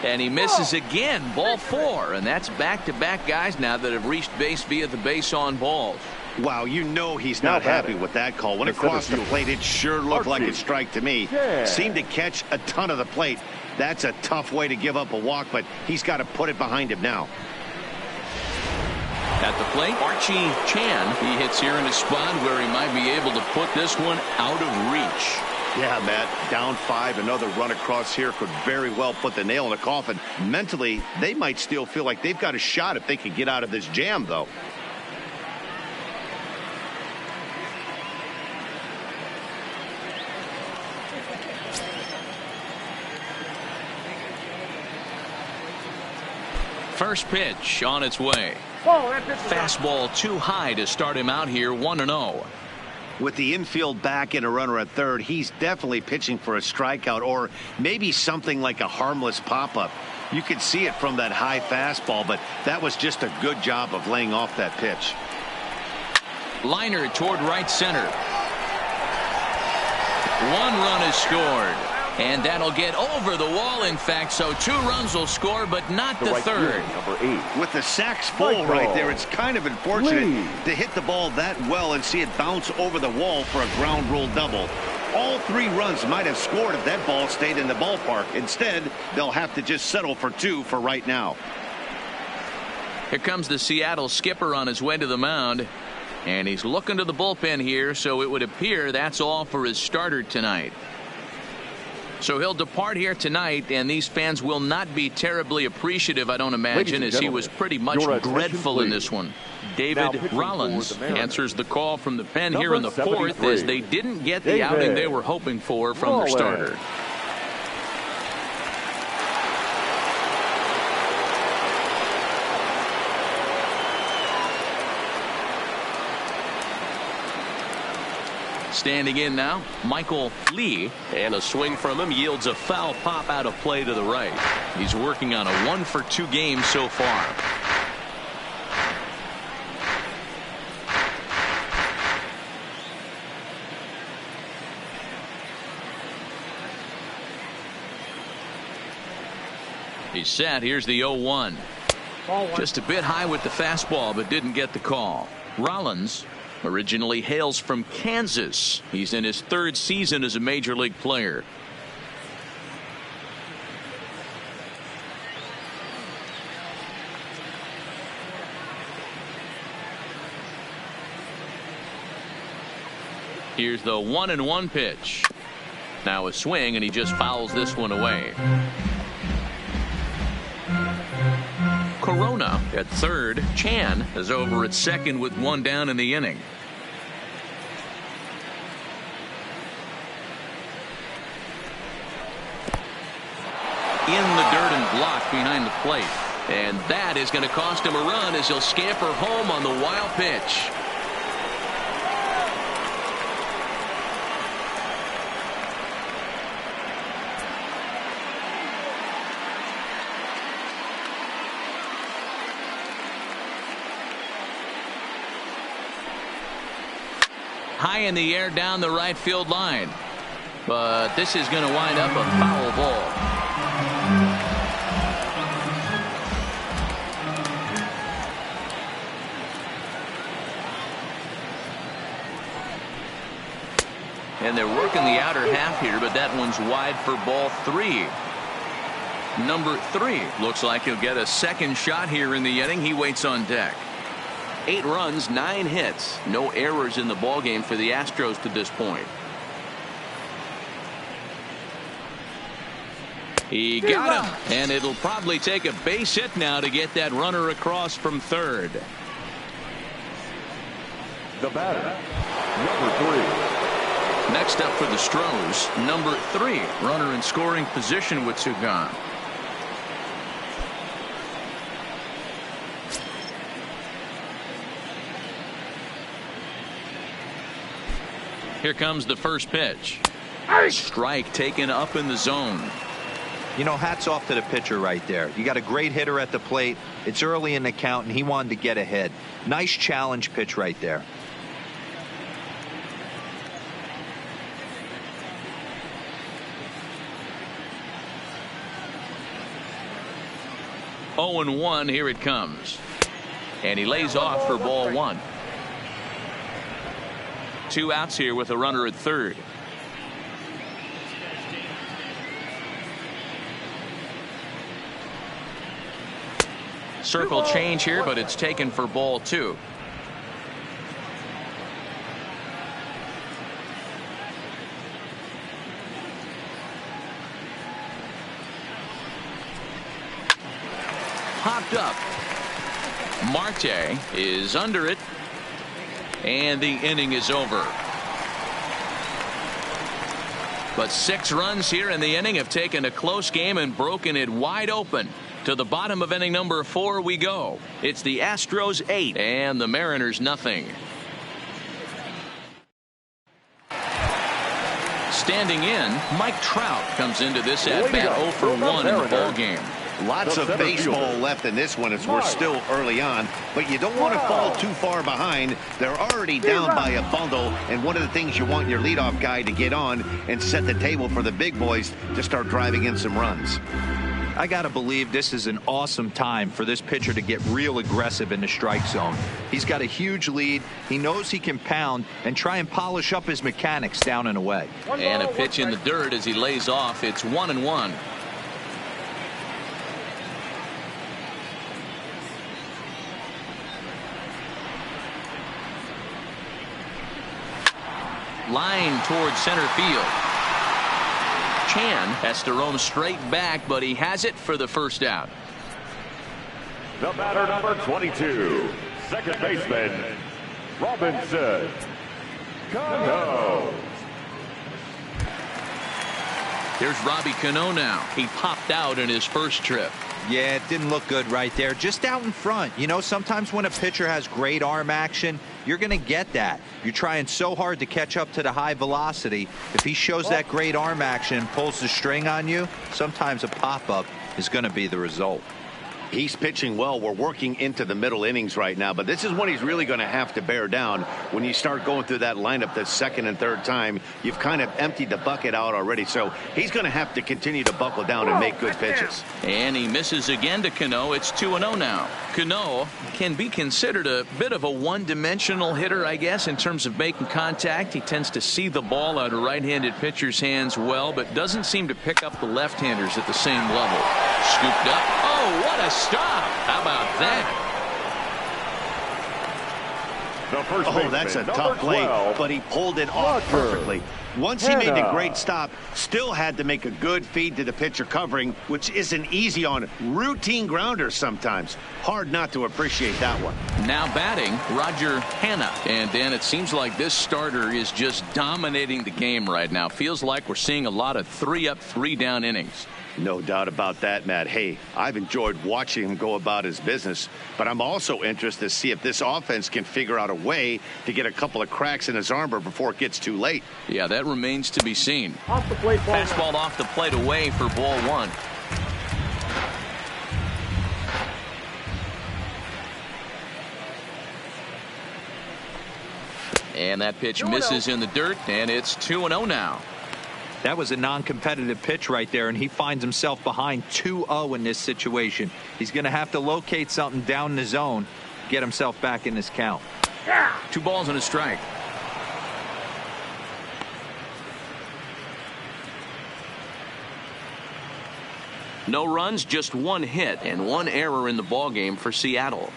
And he misses again. Ball 4. And that's back-to-back guys now that have reached base via the base on balls. Wow, you know he's not happy with that call. When it crossed the plate, it sure looked like a strike to me. Seemed to catch a ton of the plate. That's a tough way to give up a walk, but he's got to put it behind him now. At the plate, Archie Chan. He hits here in a spot where he might be able to put this one out of reach. Yeah, Matt, down 5, another run across here could very well put the nail in the coffin. Mentally, they might still feel like they've got a shot if they could get out of this jam, though. First pitch on its way. Fastball too high to start him out here 1-0. With the infield back and a runner at third, he's definitely pitching for a strikeout or maybe something like a harmless pop-up. You could see it from that high fastball, but that was just a good job of laying off that pitch. Liner toward right center. 1 run is scored. And that'll get over the wall, in fact, so 2 runs will score, but not the third. Number 8. With the sacks full right there, it's kind of unfortunate to hit the ball that well and see it bounce over the wall for a ground rule double. All 3 runs might have scored if that ball stayed in the ballpark. Instead, they'll have to just settle for 2 for right now. Here comes the Seattle skipper on his way to the mound. And he's looking to the bullpen here, so it would appear that's all for his starter tonight. So he'll depart here tonight, and these fans will not be terribly appreciative, I don't imagine, as he was pretty much dreadful in this one. David Rollins answers the call from the pen here in the 4th as they didn't get the outing they were hoping for from their starter. Standing in now, Michael Lee, and a swing from him yields a foul pop out of play to the right. He's working on a 1-for-2 game so far. He's set. Here's the 0-1. Just a bit high with the fastball, but didn't get the call. Rollins originally hails from Kansas. He's in his 3rd season as a major league player. Here's the 1-1 pitch. Now a swing, and he just fouls this one away. Corona at third. Chan is over at second with 1 down in the inning. In the dirt and blocked behind the plate. And that is going to cost him a run as he'll scamper home on the wild pitch. High in the air down the right field line. But this is going to wind up a foul ball. And they're working the outer half here, but that one's wide for ball 3. Number 3 looks like he'll get a second shot here in the inning. He waits on deck. 8 runs, 9 hits, no errors in the ballgame for the Astros to this point. He got him, and it'll probably take a base hit now to get that runner across from third. The batter, number 3. Next up for the Astros, number 3, runner in scoring position with 2 gone. Here comes the first pitch. Strike taken up in the zone. You know, hats off to the pitcher right there. You got a great hitter at the plate. It's early in the count, and he wanted to get ahead. Nice challenge pitch right there. 0-1. Here it comes. And he lays off for ball one. 2 outs here with a runner at third. Circle change here, but it's taken for ball two. Popped up. Marte is under it, and the inning is over. But 6 runs here in the inning have taken a close game and broken it wide open. To the bottom of inning number 4 we go. It's the Astros 8 and the Mariners nothing. Standing in, Mike Trout comes into this at bat 0 for 1 in the ball game. Lots of baseball left in this one as we're still early on, but you don't want to fall too far behind. They're already down by a bundle, and one of the things you want your leadoff guy to get on and set the table for the big boys to start driving in some runs. I got to believe this is an awesome time for this pitcher to get real aggressive in the strike zone. He's got a huge lead. He knows he can pound and try and polish up his mechanics down and away. And a pitch in the dirt as he lays off. It's 1-1. Line towards center field. Chan has to roam straight back, but he has it for the first out. The batter, number 22, second baseman, Robinson Cano. Here's Robbie Cano now. He popped out in his first trip. Yeah, it didn't look good right there. Just out in front. You know, sometimes when a pitcher has great arm action, you're going to get that. You're trying so hard to catch up to the high velocity. If he shows that great arm action and pulls the string on you, sometimes a pop-up is going to be the result. He's pitching well. We're working into the middle innings right now, but this is when he's really going to have to bear down. When you start going through that lineup the second and third time, you've kind of emptied the bucket out already. So he's going to have to continue to buckle down and make good pitches. And he misses again to Cano. It's 2-0 now. Cano can be considered a bit of a one-dimensional hitter, I guess, in terms of making contact. He tends to see the ball out of right-handed pitcher's hands well, but doesn't seem to pick up the left-handers at the same level. Scooped up. Oh, what a stop. How about that? Oh, that's a tough play, but he pulled it off perfectly. Once he made the great stop, still had to make a good feed to the pitcher covering, which isn't easy on routine grounders sometimes. Hard not to appreciate that one. Now batting, Roger Hanna. And Dan, it seems like this starter is just dominating the game right now. Feels like we're seeing a lot of 3-up, 3-down innings. No doubt about that, Matt. Hey, I've enjoyed watching him go about his business, but I'm also interested to see if this offense can figure out a way to get a couple of cracks in his armor before it gets too late. Yeah, that remains to be seen. Off the plate, ball. Fastball off the plate away for ball one. And that pitch misses in the dirt, and it's 2-0 now. That was a non-competitive pitch right there, and he finds himself behind 2-0 in this situation. He's going to have to locate something down the zone, get himself back in this count. 2 balls and a strike. No runs, just 1 hit and 1 error in the ballgame for Seattle.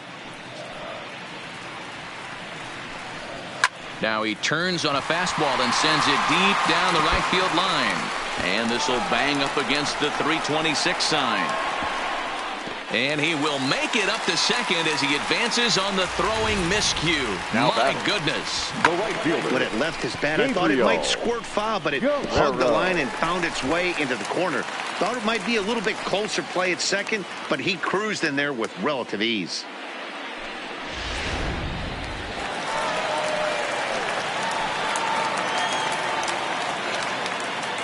Now he turns on a fastball and sends it deep down the right field line. And this will bang up against the 326 sign. And he will make it up to second as he advances on the throwing miscue. Now My goodness. The right fielder. When it left his bat, I thought it might squirt foul, but it hugged the line and found its way into the corner. Thought it might be a little bit closer play at second, but he cruised in there with relative ease.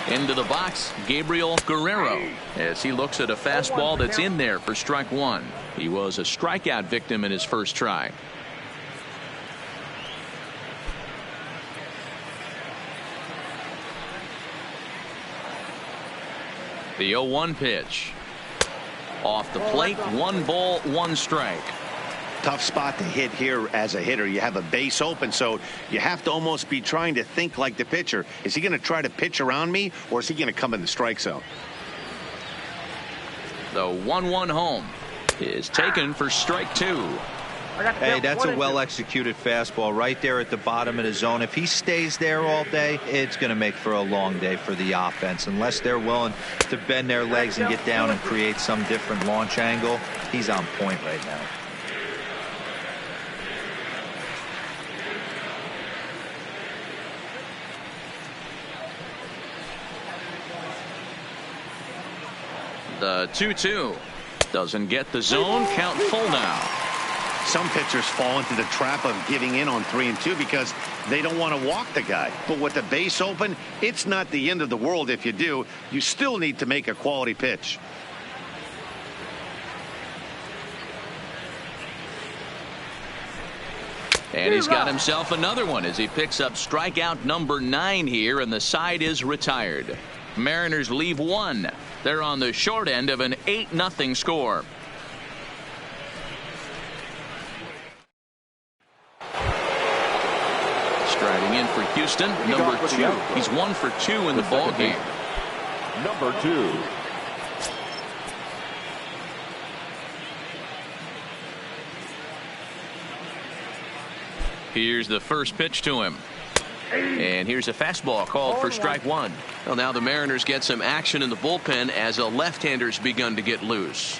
Into the box, Gabriel Guerrero, as he looks at a fastball that's in there for strike 1. He was a strikeout victim in his first try. The 0-1 pitch. Off the plate, 1 ball, 1 strike. Tough spot to hit here as a hitter. You have a base open, so you have to almost be trying to think like the pitcher. Is he going to try to pitch around me, or is he going to come in the strike zone? The 1-1 home is taken for strike 2. Hey, that's a well-executed fastball right there at the bottom of the zone. If he stays there all day, it's going to make for a long day for the offense. Unless they're willing to bend their legs and get down and create some different launch angle, he's on point right now. The 2-2 doesn't get the zone. Count full now. Some pitchers fall into the trap of giving in on 3 and 2 because they don't want to walk the guy. But with the base open, it's not the end of the world if you do. You still need to make a quality pitch. And he's got himself another one as he picks up strikeout number 9 here, and the side is retired. Mariners leave 1. They're on the short end of an 8-0 score. Striding in for Houston, number 2. He's 1 for 2 in the ball game. Number 2. Here's the first pitch to him. And here's a fastball called for strike 1. Well, now the Mariners get some action in the bullpen as a left-hander's begun to get loose.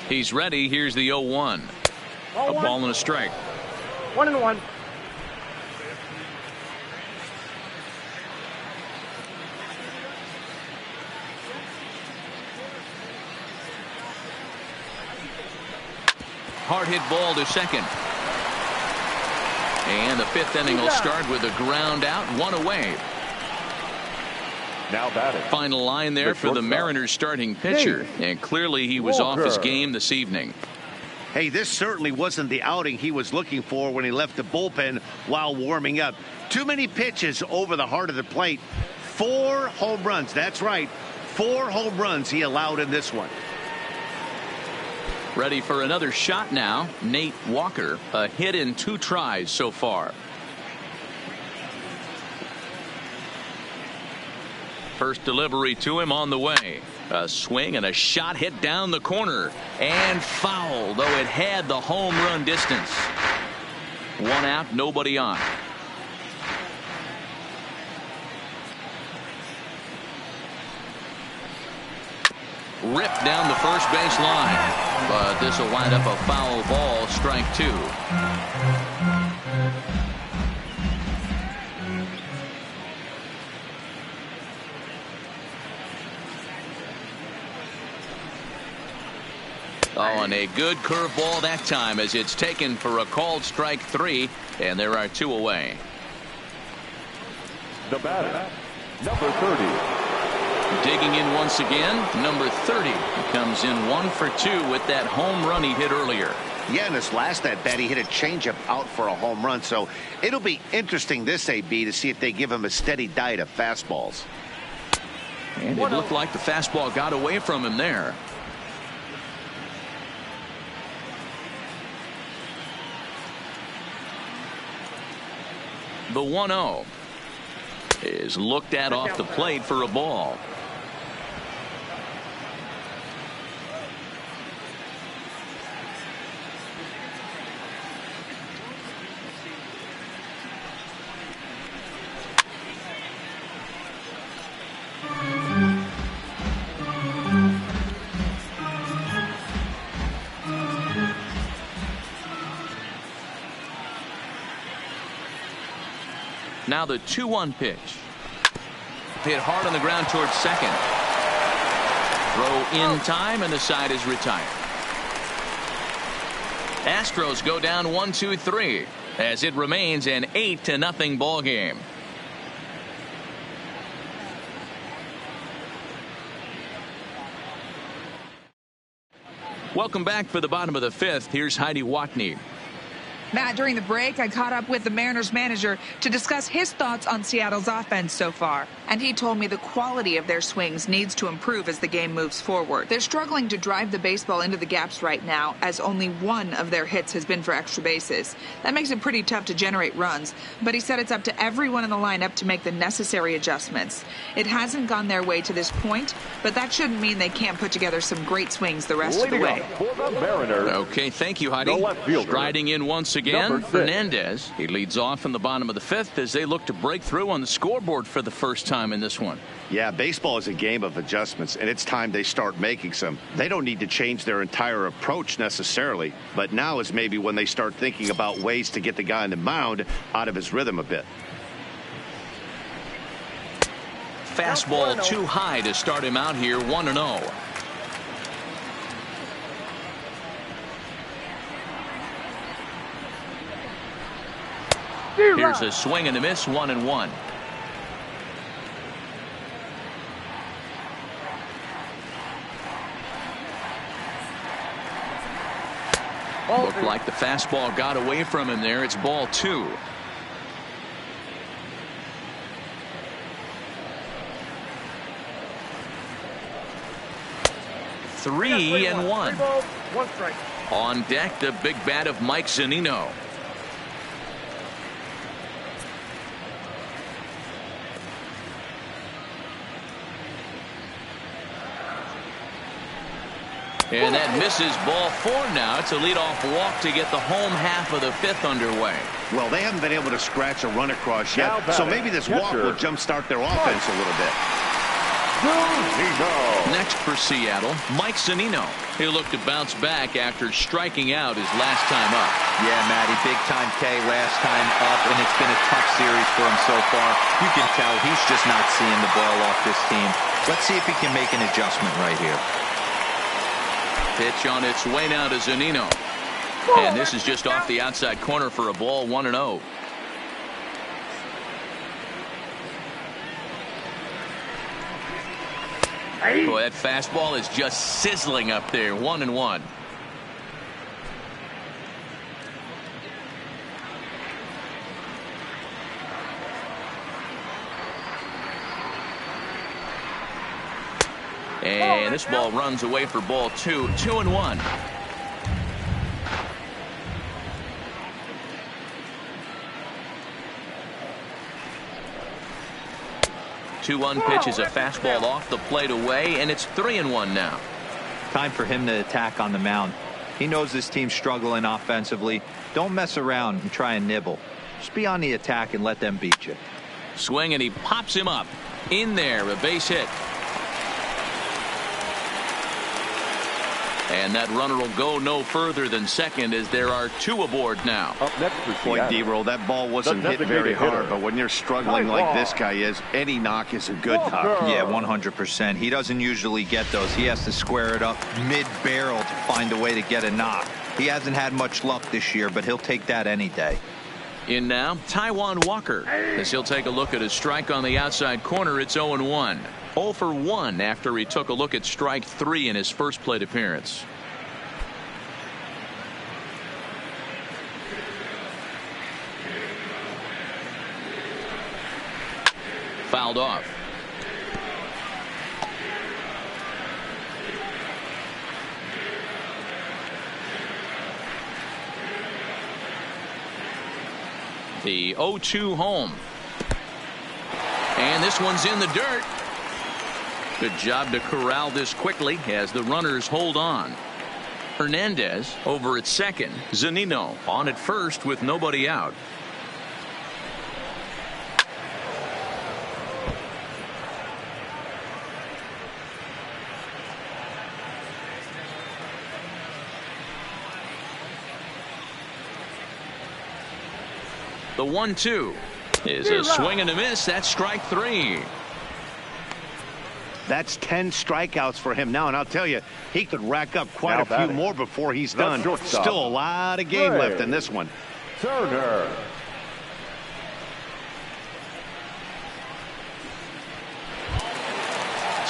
He's ready. Here's the 0-1. A ball and a strike. 1-1. Hard hit ball to second. And the 5th inning will start with a ground out, 1 away. Now batting. Final line there for the Mariners starting pitcher. And clearly he was off his game this evening. Hey, this certainly wasn't the outing he was looking for when he left the bullpen while warming up. Too many pitches over the heart of the plate. 4 home runs. That's right. 4 home runs he allowed in this one. Ready for another shot now. Nate Walker, a hit in 2 tries so far. First delivery to him on the way. A swing and a shot hit down the corner. And foul, though it had the home run distance. 1 out, nobody on. Ripped down the first base line. But this will wind up a foul ball, strike 2. Oh, and a good curveball that time as it's taken for a called strike 3, and there are 2 away. The batter, number 30. Digging in once again, number 30. He comes in 1 for 2 with that home run he hit earlier. Yeah, in his last at bat, he hit a changeup out for a home run. So it'll be interesting this AB to see if they give him a steady diet of fastballs. And it looked like the fastball got away from him there. The 1-0 is looked at off the plate for a ball. Now the 2-1 pitch. Hit hard on the ground towards second. Throw in time, and the side is retired. Astros go down 1-2-3 as it remains an 8-0 ball game. Welcome back for the bottom of the 5th. Here's Heidi Watney. Matt, during the break, I caught up with the Mariners manager to discuss his thoughts on Seattle's offense so far. And he told me the quality of their swings needs to improve as the game moves forward. They're struggling to drive the baseball into the gaps right now, as only one of their hits has been for extra bases. That makes it pretty tough to generate runs, but he said it's up to everyone in the lineup to make the necessary adjustments. It hasn't gone their way to this point, but that shouldn't mean they can't put together some great swings the rest of the way. For the Mariners, Okay, thank you, Heidi. Striding in once again, Hernandez. He leads off in the bottom of the fifth as they look to break through on the scoreboard for the first time in this one. Yeah, baseball is a game of adjustments, and it's time they start making some. They don't need to change their entire approach necessarily, but now is maybe when they start thinking about ways to get the guy on the mound out of his rhythm a bit. Fastball too high to start him out here, 1-0. Here's a swing and a miss, 1-1. Looked like the fastball got away from him there. It's ball 2. Three and one. 1 strike. On deck, the big bat of Mike Zunino. And that misses, ball 4 now. It's a leadoff walk to get the home half of the fifth underway. Well, they haven't been able to scratch a run across yet, so maybe this walk will jumpstart their offense a little bit. Next for Seattle, Mike Zunino. He'll look to bounce back after striking out his last time up. Yeah, Matty, big time K last time up, and it's been a tough series for him so far. You can tell he's just not seeing the ball off this team. Let's see if he can make an adjustment right here. Pitch on its way now to Zunino. And this is just off the outside corner for a ball, 1-0. Boy, that fastball is just sizzling up there, 1-1. And this ball runs away for ball 2, 2-1. Two-one pitch is a fastball off the plate away, and it's 3-1 now. Time for him to attack on the mound. He knows this team's struggling offensively. Don't mess around and try and nibble. Just be on the attack and let them beat you. Swing, and he pops him up. In there, a base hit. And that runner will go no further than second as there are 2 aboard now. Up next for Boy, Seattle, D-roll, that ball wasn't hit very hard, but when you're struggling like this guy is, any knock is a good knock. Yeah, 100%. He doesn't usually get those. He has to square it up mid-barrel to find a way to get a knock. He hasn't had much luck this year, but he'll take that any day. In now, Taijuan Walker. As he'll take a look at his strike on the outside corner, it's 0-1. 0 for 1 after he took a look at strike 3 in his first plate appearance. Fouled off. The 0-2 home. And this one's in the dirt. Good job to corral this quickly as the runners hold on. Hernandez over at second. Zunino on at first with nobody out. The 1-2 is a swing and a miss. That's strike 3. That's 10 strikeouts for him now, and I'll tell you, he could rack up quite a few more before he's done. Still a lot of game left in this one. Turner.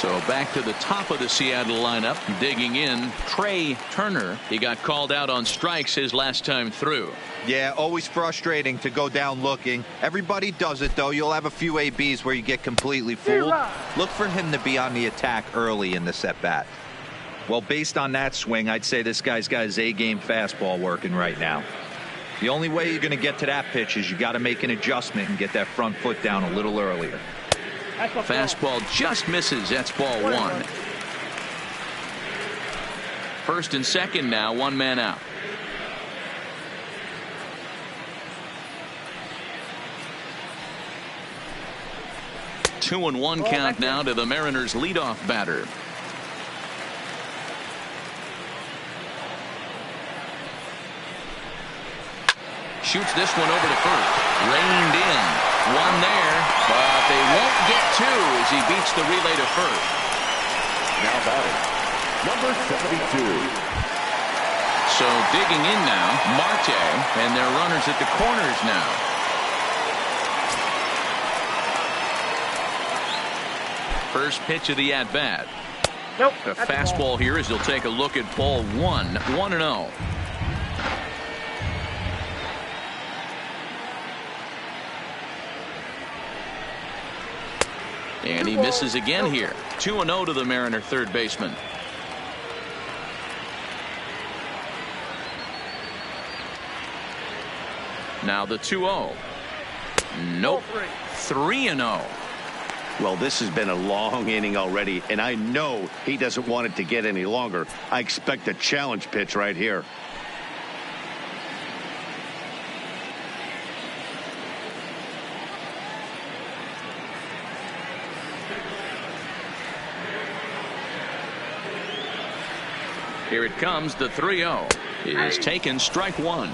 So back to the top of the Seattle lineup, digging in, Trey Turner. He got called out on strikes his last time through. Yeah, always frustrating to go down looking. Everybody does it, though. You'll have a few ABs where you get completely fooled. Look for him to be on the attack early in the at-bat. Well, based on that swing, I'd say this guy's got his A-game fastball working right now. The only way you're going to get to that pitch is you got to make an adjustment and get that front foot down a little earlier. Fastball just misses. That's ball one. First and second now, one man out. Two and one count now to the Mariners leadoff batter. Shoots this one over to first. Reined in. One there, but they won't get two as he beats the relay to first. Now batting, number 72. So digging in now, Marte, and their runners at the corners now. First pitch of the at-bat. Nope. A fastball here as he'll take a look at ball one. 1-0. And he misses again here. 2-0 to the Mariner third baseman. Now the 2-0. Nope. 3-0. Well, this has been a long inning already, and I know he doesn't want it to get any longer. I expect a challenge pitch right here. Here it comes. The 3-0 is taken. Strike one.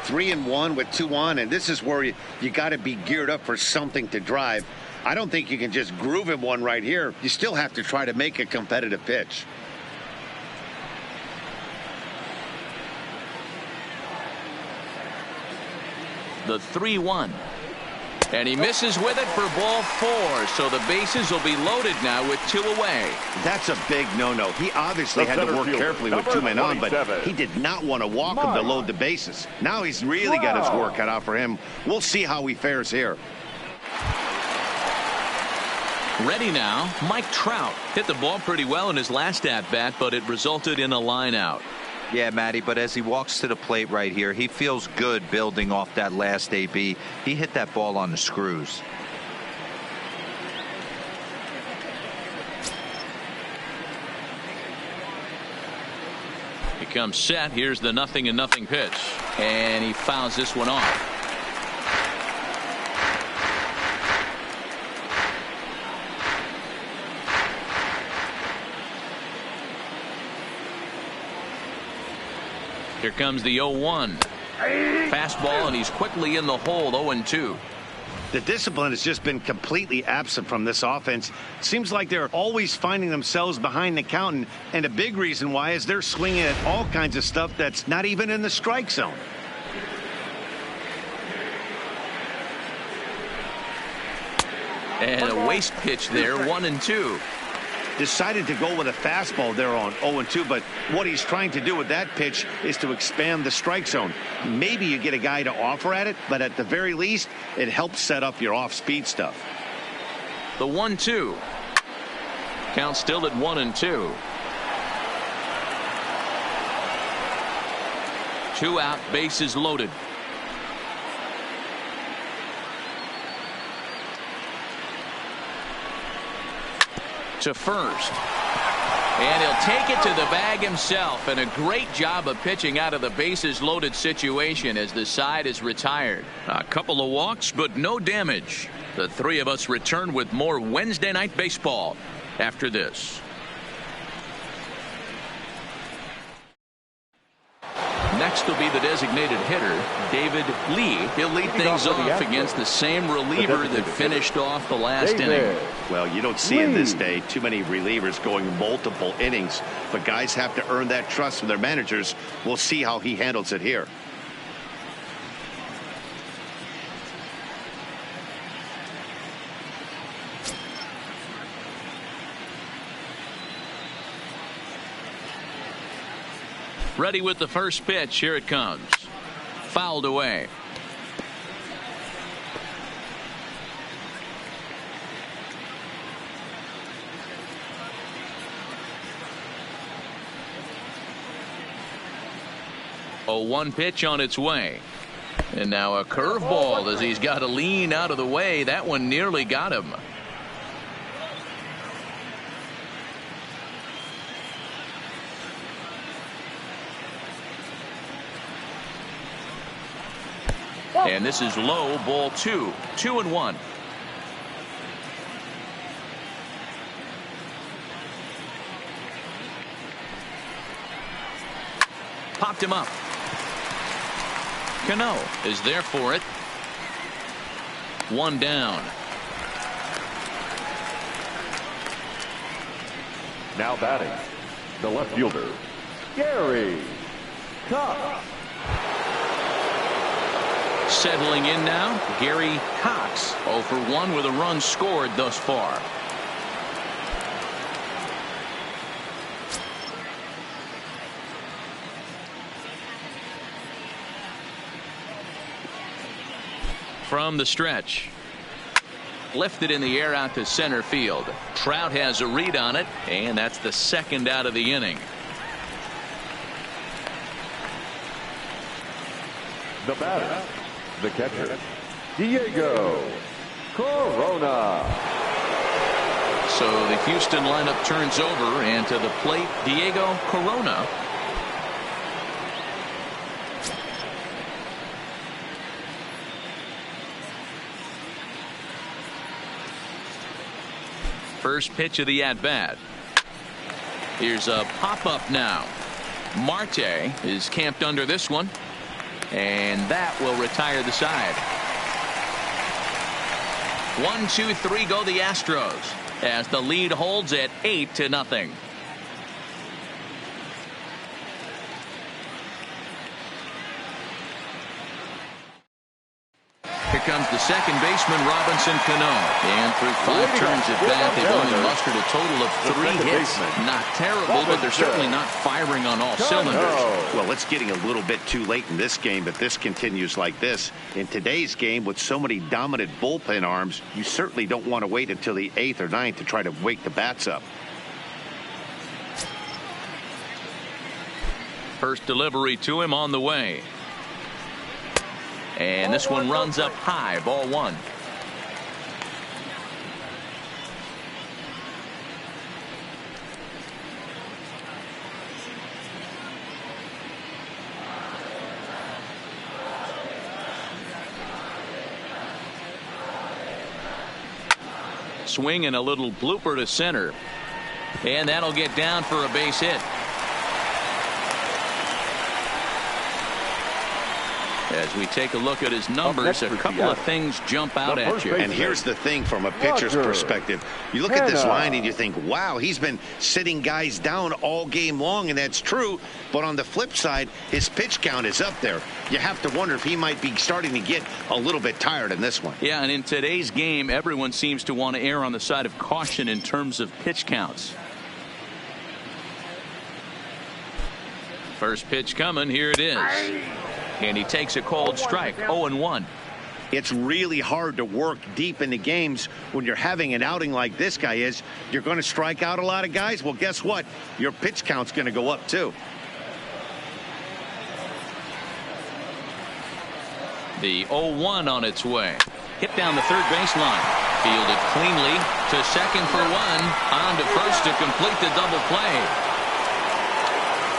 3-1 with 2 on, and this is where you got to be geared up for something to drive. I don't think you can just groove him one right here. You still have to try to make a competitive pitch. The 3-1. And he misses with it for ball four. So the bases will be loaded now with two away. That's a big no-no. He obviously had to work carefully with 2 men on, but he did not want to walk him to load the bases. Now he's really got his work cut out for him. We'll see how he fares here. Ready now, Mike Trout hit the ball pretty well in his last at-bat, but it resulted in a line out. Yeah, Matty, but as he walks to the plate right here, he feels good building off that last AB. He hit that ball on the screws. He comes set. Here's the 0-0 pitch. And he fouls this one off. Here comes the 0-1. Fastball, and he's quickly in the hole. 0-2. The discipline has just been completely absent from this offense. Seems like they're always finding themselves behind the count, and a big reason why is they're swinging at all kinds of stuff that's not even in the strike zone. And a waste pitch there. 1-2. Decided to go with a fastball there on 0-2, but what he's trying to do with that pitch is to expand the strike zone. Maybe you get a guy to offer at it, but at the very least, it helps set up your off-speed stuff. The 1-2. Count still at 1-2. 2 out, bases loaded. To first, and he'll take it to the bag himself, and a great job of pitching out of the bases loaded situation as the side is retired. A couple of walks, but no damage. The three of us return with more Wednesday Night Baseball after this. Next will be the designated hitter, David Lee. He'll lead things off against the same reliever that finished off the last inning. Well, you don't see in this day too many relievers going multiple innings, but guys have to earn that trust from their managers. We'll see how he handles it here. Ready with the first pitch. Here it comes. Fouled away. A 1 pitch on its way. And now a curveball as he's got to lean out of the way. That one nearly got him. And this is low, ball 2. 2-1. Popped him up. Cano is there for it. 1 down. Now batting, the left fielder, Gary Cox. Settling in now, Gary Cox. 0 for 1 with a run scored thus far. From the stretch. Lifted in the air out to center field. Trout has a read on it, and that's the second out of the inning. The batter, the catcher, Diego Corona. So the Houston lineup turns over, and to the plate, Diego Corona. First pitch of the at-bat. Here's a pop-up now. Marte is camped under this one, and that will retire the side. 1, 2, 3 go the Astros as the lead holds at 8-0. Here comes the second baseman, Robinson Cano. And through 5 turns at bat, they've only mustered a total of 3 hits. Not terrible, but they're certainly not firing on all cylinders. Well, it's getting a little bit too late in this game if this continues like this. In today's game, with so many dominant bullpen arms, you certainly don't want to wait until the 8th or 9th to try to wake the bats up. First delivery to him on the way. And this one runs up high, ball 1. Swing and a little blooper to center. And that'll get down for a base hit. As we take a look at his numbers, a couple of things jump out at you. And here's the thing from a pitcher's perspective. You look at this line and you think, wow, he's been sitting guys down all game long, and that's true. But on the flip side, his pitch count is up there. You have to wonder if he might be starting to get a little bit tired in this one. Yeah, and in today's game, everyone seems to want to err on the side of caution in terms of pitch counts. First pitch coming. Here it is. And he takes a cold strike. 0-1. It's really hard to work deep into games when you're having an outing like this guy is. You're going to strike out a lot of guys. Well, guess what? Your pitch count's going to go up, too. The 0-1 on its way. Hit down the third baseline. Fielded cleanly to second for 1. On to first to complete the double play.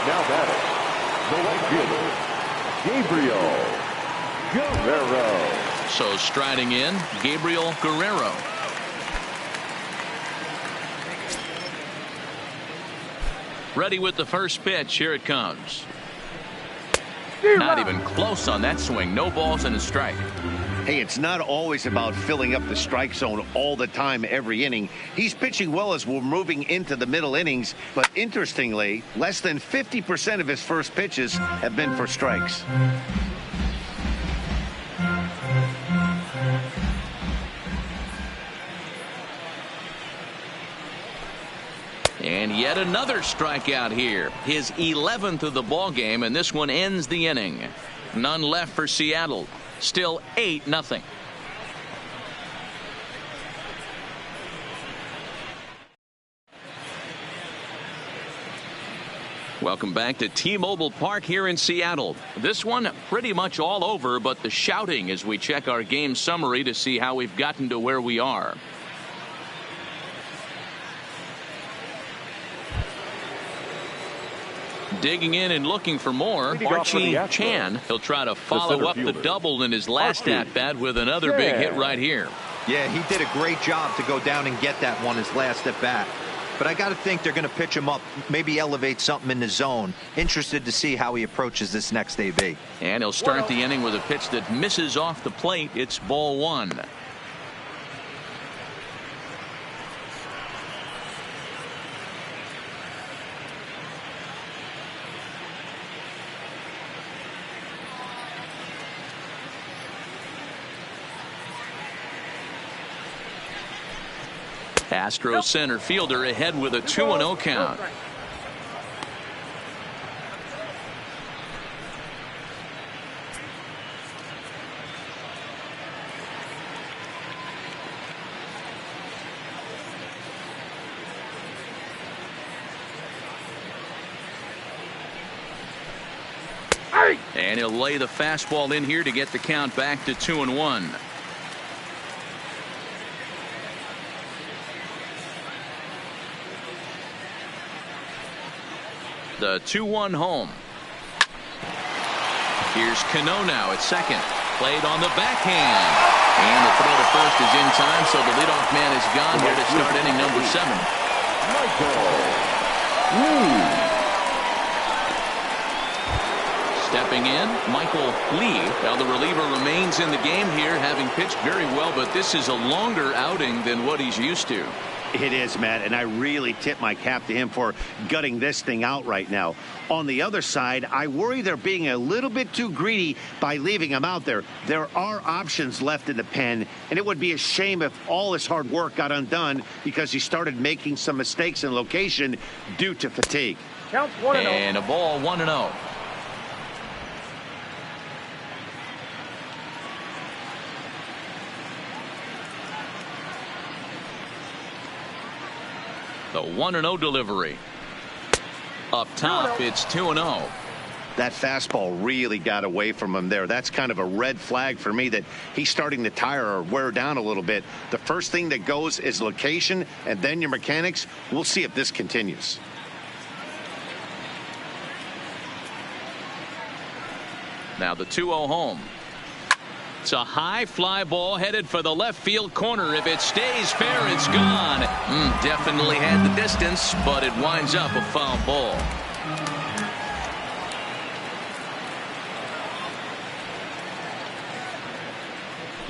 Now batting, the right fielder, Gabriel Guerrero. So striding in, Gabriel Guerrero. Ready with the first pitch. Here it comes. Not even close on that swing. No balls and a strike. Hey, it's not always about filling up the strike zone all the time every inning. He's pitching well as we're moving into the middle innings, but interestingly, less than 50% of his first pitches have been for strikes. And yet another strikeout here. His 11th of the ball game, and this one ends the inning. None left for Seattle. Still 8-0. Welcome back to T-Mobile Park here in Seattle. This one pretty much all over, but the shouting as we check our game summary to see how we've gotten to where we are. Digging in and looking for more, Archie Chan. He'll try to follow up the double in his last at-bat with another big hit right here. Yeah, he did a great job to go down and get that one his last at-bat. But I got to think they're going to pitch him up, maybe elevate something in the zone. Interested to see how he approaches this next AB. And he'll start the inning with a pitch that misses off the plate. It's ball one. Astros center fielder ahead with a 2-0 count. And he'll lay the fastball in here to get the count back to 2-1. The 2-1 home. Here's Cano now at second. Played on the backhand. And the throw to first is in time, so the leadoff man is gone here to start inning number 7. Stepping in, Michael Lee. Now the reliever remains in the game here, having pitched very well, but this is a longer outing than what he's used to. It is, Matt, and I really tip my cap to him for gutting this thing out right now. On the other side, I worry they're being a little bit too greedy by leaving him out there. There are options left in the pen, and it would be a shame if all his hard work got undone because he started making some mistakes in location due to fatigue. Counts 1-0. And a ball, 1-0. The 1-0 delivery. Up top, it's 2-0. That fastball really got away from him there. That's kind of a red flag for me that he's starting to tire or wear down a little bit. The first thing that goes is location and then your mechanics. We'll see if this continues. Now the 2-0 home. It's a high fly ball headed for the left field corner. If it stays fair, it's gone. Definitely had the distance, but it winds up a foul ball.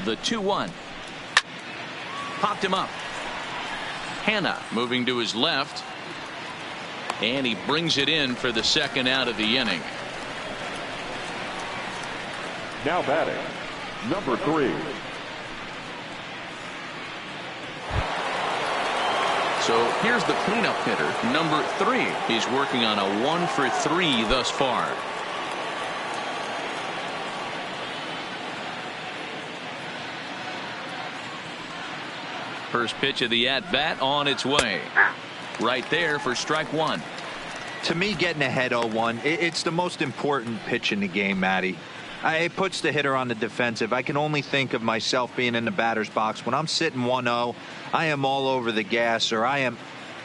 The 2-1. Popped him up. Hanna moving to his left. And he brings it in for the second out of the inning. Now batting, number 3. So here's the cleanup hitter, number 3. He's working on a 1 for 3 thus far. First pitch of the at-bat on its way. Right there for strike 1. To me, getting ahead 0-1, it's the most important pitch in the game, Matty. It puts the hitter on the defensive. I can only think of myself being in the batter's box. When I'm sitting 1-0, I am all over the gas, or I am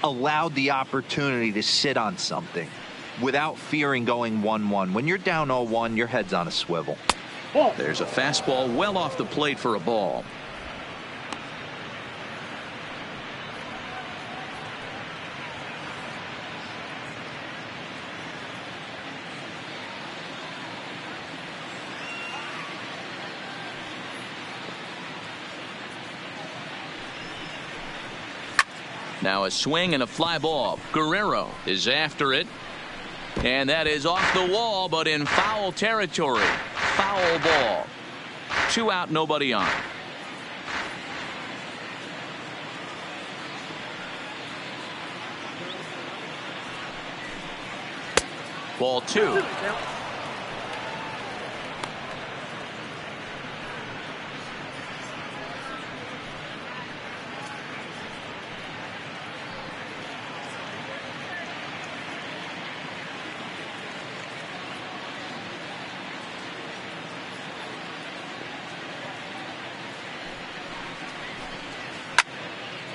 allowed the opportunity to sit on something without fearing going 1-1. When you're down 0-1, your head's on a swivel. There's a fastball well off the plate for a ball. Now a swing and a fly ball. Guerrero is after it. And that is off the wall, but in foul territory. Foul ball. 2 out, nobody on. Ball 2.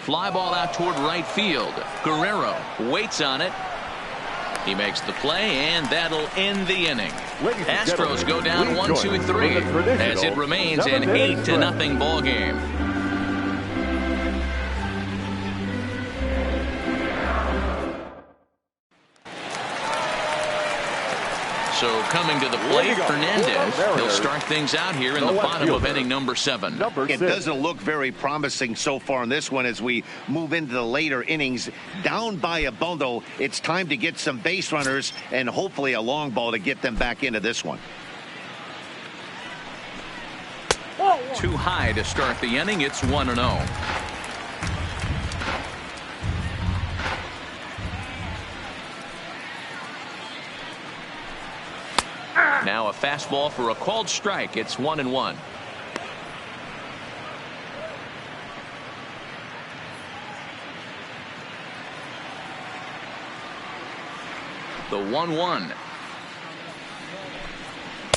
Fly ball out toward right field. Guerrero waits on it. He makes the play, and that'll end the inning. Astros go down 1-2-3 as it remains an 8-0 ball game. So coming to the plate, Hernandez. He'll start things out here in the bottom of inning number 7. It doesn't look very promising so far in this one as we move into the later innings. Down by a bundle, it's time to get some base runners and hopefully a long ball to get them back into this one. Too high to start the inning. It's 1-0. Now a fastball for a called strike. It's 1-1. The 1-1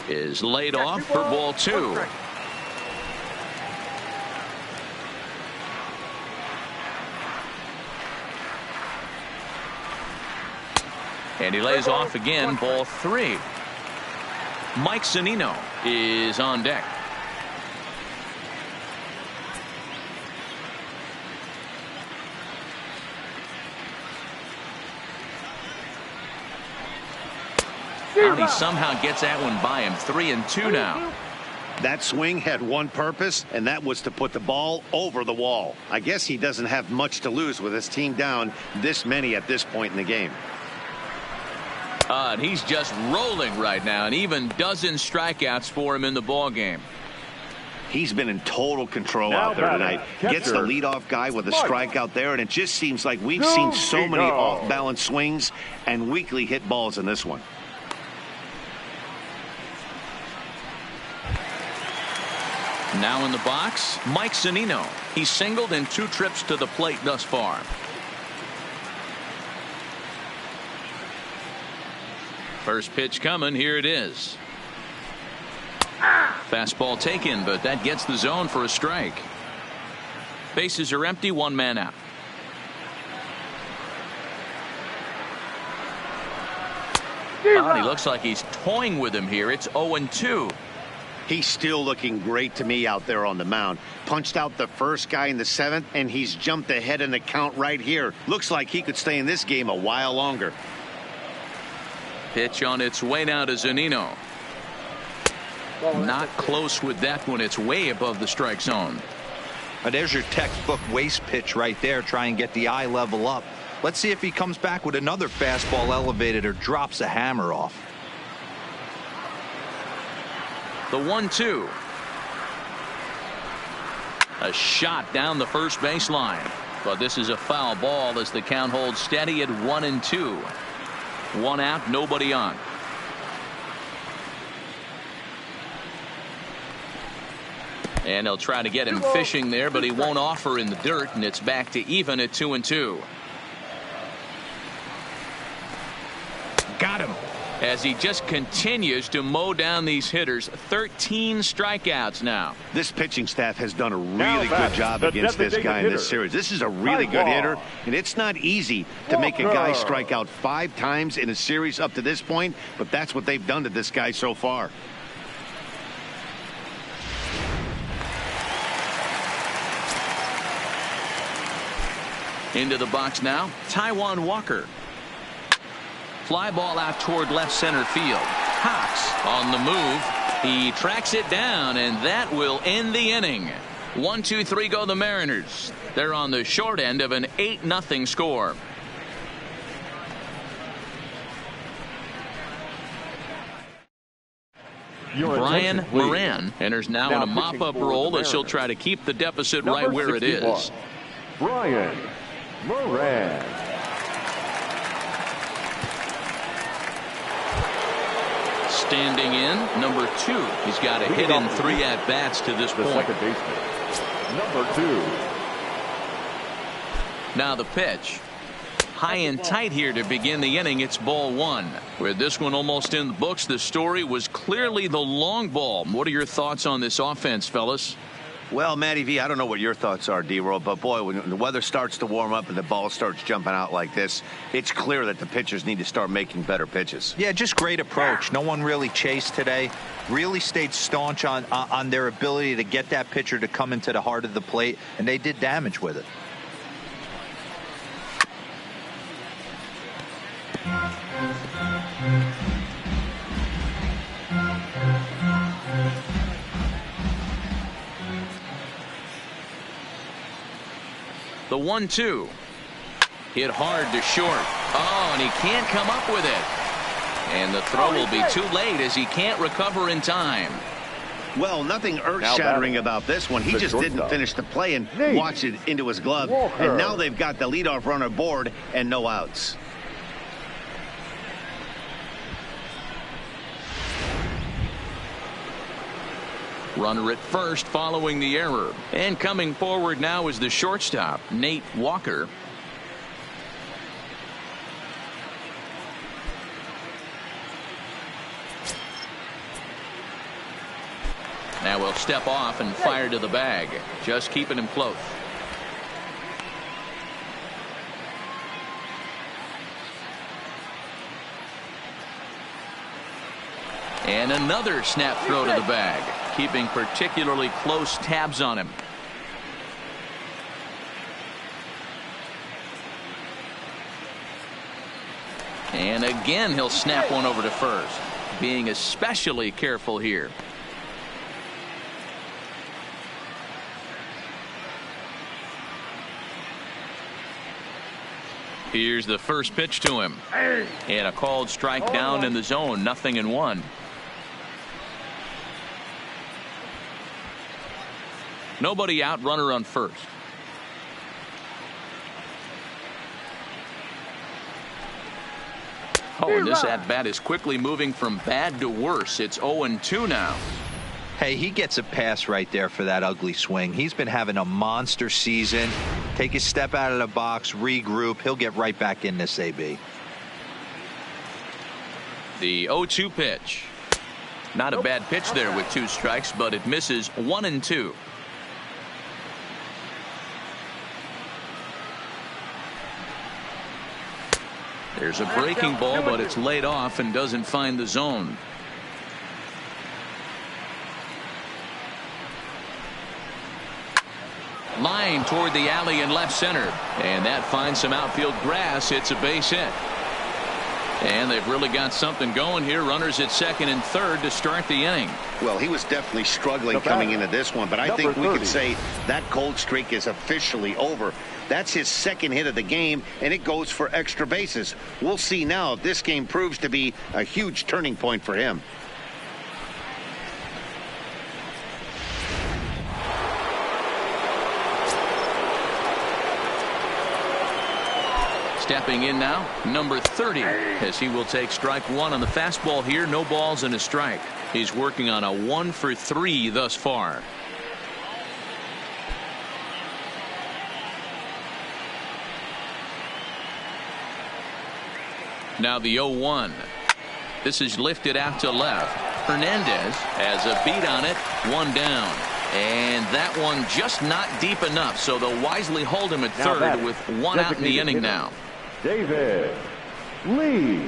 is laid off for ball 2. And he lays off again, ball 3. Mike Zunino is on deck. And he somehow gets that one by him. 3-2 now. That swing had one purpose, and that was to put the ball over the wall. I guess he doesn't have much to lose with his team down this many at this point in the game. And he's just rolling right now, and even dozen strikeouts for him in the ball game. He's been in total control out there tonight. Gets the leadoff guy with a strikeout there, and it just seems like we've seen so many off-balance swings and weakly hit balls in this one. Now in the box, Mike Zunino. He's singled in 2 trips to the plate thus far. First pitch coming. Here it is. Fastball taken, but that gets the zone for a strike. Bases are empty. 1 man out. Oh, he looks like he's toying with him here. It's 0-2. He's still looking great to me out there on the mound. Punched out the first guy in the 7th, and he's jumped ahead in the count right here. Looks like he could stay in this game a while longer. Pitch on its way now to Zunino. Not close with that one. It's way above the strike zone. There's your textbook waste pitch right there. Try and get the eye level up. Let's see if he comes back with another fastball elevated or drops a hammer off. The 1-2. A shot down the first baseline. But this is a foul ball as the count holds steady at 1-2. 1 out, nobody on. And they'll try to get him fishing there, but he won't offer in the dirt, and it's back to even at 2-2. Got him. As he just continues to mow down these hitters. 13 strikeouts now. This pitching staff has done a really good job against this guy in this series. This is a really good hitter, and it's not easy to make a guy strike out 5 times in a series up to this point, but that's what they've done to this guy so far. Into the box now, Taijuan Walker. Fly ball out toward left center field. Cox on the move. He tracks it down, and that will end the inning. 1-2-3 go the Mariners. They're on the short end of an 8-0 score. Brian Moran enters now in a mop-up role as he'll try to keep the deficit right where it is. Brian Moran. Standing in, number 2. He's got a hit in 3 at-bats to this The point. second baseman, number 2. Now the pitch. High and tight here to begin the inning. It's ball 1. With this one almost in the books, the story was clearly the long ball. What are your thoughts on this offense, fellas? Well, Matty V, I don't know what your thoughts are, D-Roll, but boy, when the weather starts to warm up and the ball starts jumping out like this, it's clear that the pitchers need to start making better pitches. Yeah, just great approach. No one really chased today. Really stayed staunch on their ability to get that pitcher to come into the heart of the plate, and they did damage with it. The 1-2. Hit hard to short. Oh, and he can't come up with it. And the throw will be too late as he can't recover in time. Well, nothing earth-shattering about this one. He just didn't finish the play and watched it into his glove. And now they've got the leadoff runner aboard and no outs. Runner at first following the error. And coming forward now is the shortstop, Nate Walker. Now we'll step off and fire to the bag. Just keeping him close. And another snap throw to the bag, keeping particularly close tabs on him. And again he'll snap one over to first, being especially careful here. Here's the first pitch to him. And a called strike down in the zone, 0-1. Nobody out, runner on first. Oh, and this at-bat is quickly moving from bad to worse. It's 0-2 now. Hey, he gets a pass right there for that ugly swing. He's been having a monster season. Take a step out of the box, regroup. He'll get right back in this AB. The 0-2 pitch. Not a bad pitch there with 2 strikes, but it misses 1-2. There's a breaking ball, but it's laid off and doesn't find the zone. Line toward the alley in left center, and that finds some outfield grass. It's a base hit, and they've really got something going here. Runners at second and third to start the inning. Well, he was definitely struggling coming into this one, but I think we could say that cold streak is officially over. That's his second hit of the game, and it goes for extra bases. We'll see now if this game proves to be a huge turning point for him. Stepping in now, number 30, as he will take strike 1 on the fastball here. No balls and a strike. He's working on a 1 for 3 thus far. Now the 0-1. This is lifted out to left. Hernandez has a beat on it. 1 down. And that one just not deep enough, so they'll wisely hold him at third with 1 out in the inning now. David Lee.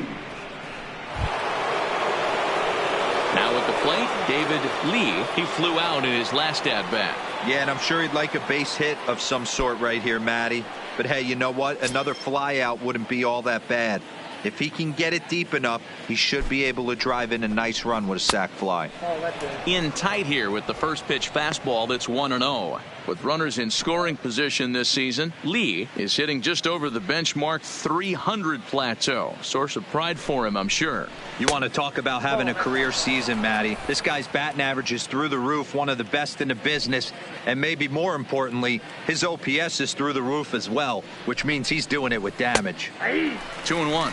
Now at the plate, David Lee. He flew out in his last at bat. Yeah, and I'm sure he'd like a base hit of some sort right here, Matty. But hey, you know what? Another fly out wouldn't be all that bad. If he can get it deep enough, he should be able to drive in a nice run with a sac fly. In tight here with the first pitch fastball that's 1-0. With runners in scoring position this season, Lee is hitting just over the benchmark 300 plateau. Source of pride for him, I'm sure. You want to talk about having a career season, Matty. This guy's batting average is through the roof, one of the best in the business, and maybe more importantly, his OPS is through the roof as well, which means he's doing it with damage. 2-1.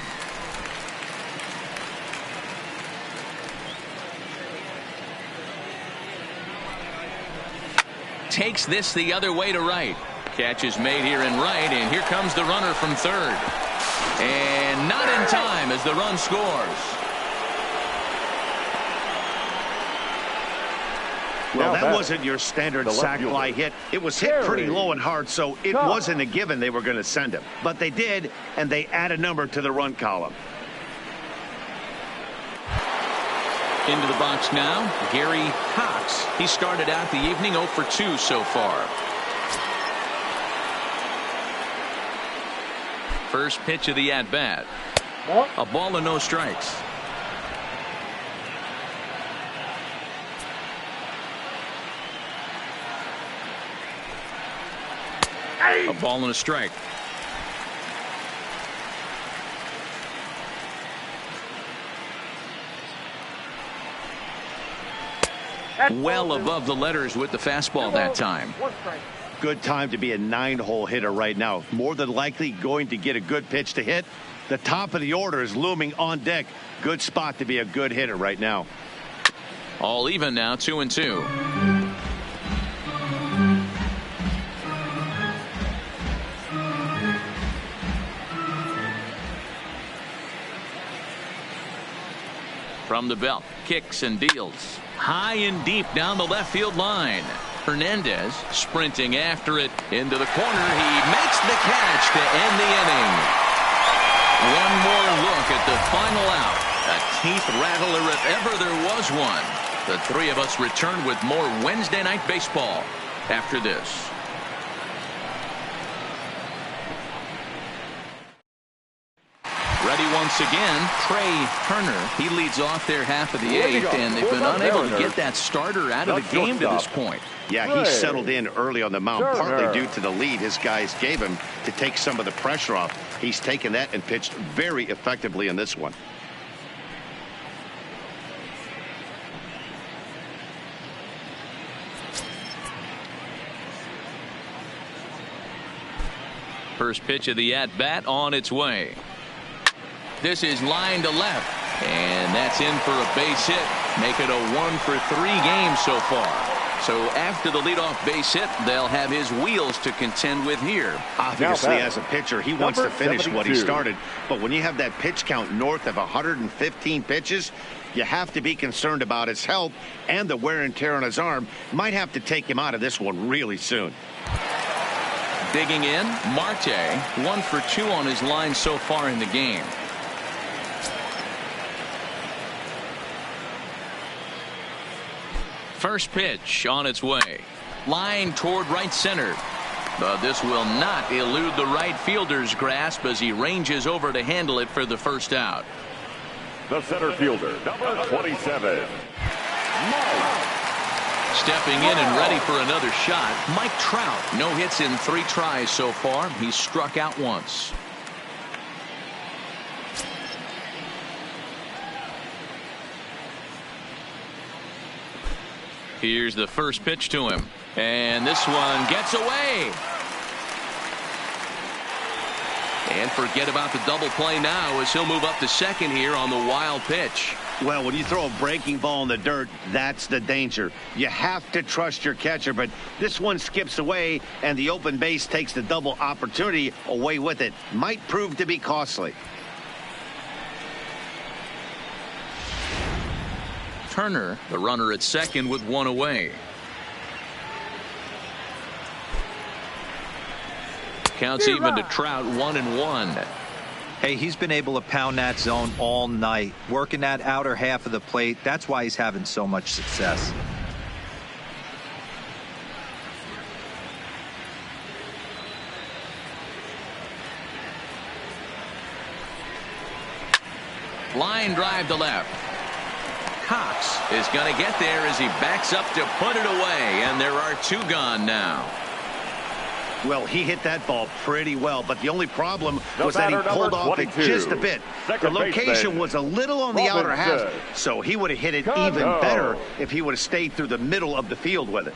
takes this the other way to right. Catch is made here in right, and here comes the runner from third. And not in time as the run scores. Well, that wasn't your standard sac fly hit. It was hit pretty low and hard, so it wasn't a given they were going to send him. But they did, and they add a number to the run column. Into the box now, Gary Cox. He started out the evening 0 for 2 so far. First pitch of the at-bat. A ball and no strikes. A ball and a strike. Well above the letters with the fastball that time. Good time to be a 9-hole hitter right now. More than likely going to get a good pitch to hit. The top of the order is looming on deck. Good spot to be a good hitter right now. All even now, 2-2. From the belt, kicks and deals. High and deep down the left field line. Hernandez sprinting after it into the corner. He makes the catch to end the inning. One more look at the final out. A teeth rattler if ever there was one. The three of us return with more Wednesday Night Baseball after this. Ready once again, Trey Turner. He leads off their half of the eighth, and they've been unable to get that starter out of the game to this point. Yeah, he settled in early on the mound, partly due to the lead his guys gave him to take some of the pressure off. He's taken that and pitched very effectively in this one. First pitch of the at-bat on its way. This is line to left, and that's in for a base hit. Make it a 1 for 3 games so far. So after the leadoff base hit, they'll have his wheels to contend with here. Obviously, as a pitcher, he wants to finish what he started. But when you have that pitch count north of 115 pitches, you have to be concerned about his health and the wear and tear on his arm. Might have to take him out of this one really soon. Digging in, Marte, 1 for 2 on his line so far in the game. First pitch on its way. Line toward right center. But this will not elude the right fielder's grasp as he ranges over to handle it for the first out. The center fielder, number 27. Mike. Stepping in and ready for another shot, Mike Trout. No hits in 3 tries so far. He's struck out once. Here's the first pitch to him. And this one gets away. And forget about the double play now as he'll move up to second here on the wild pitch. Well, when you throw a breaking ball in the dirt, that's the danger. You have to trust your catcher, but this one skips away, and the open base takes the double opportunity away with it. Might prove to be costly. Turner, the runner at second with 1 away. Counts even to Trout, 1-1. Hey, he's been able to pound that zone all night, working that outer half of the plate. That's why he's having so much success. Line drive to left. Cox is going to get there as he backs up to put it away, and there are 2 gone now. Well, he hit that ball pretty well, but the only problem was that he pulled off it just a bit. The location was a little on the outer half, so he would have hit it even better if he would have stayed through the middle of the field with it.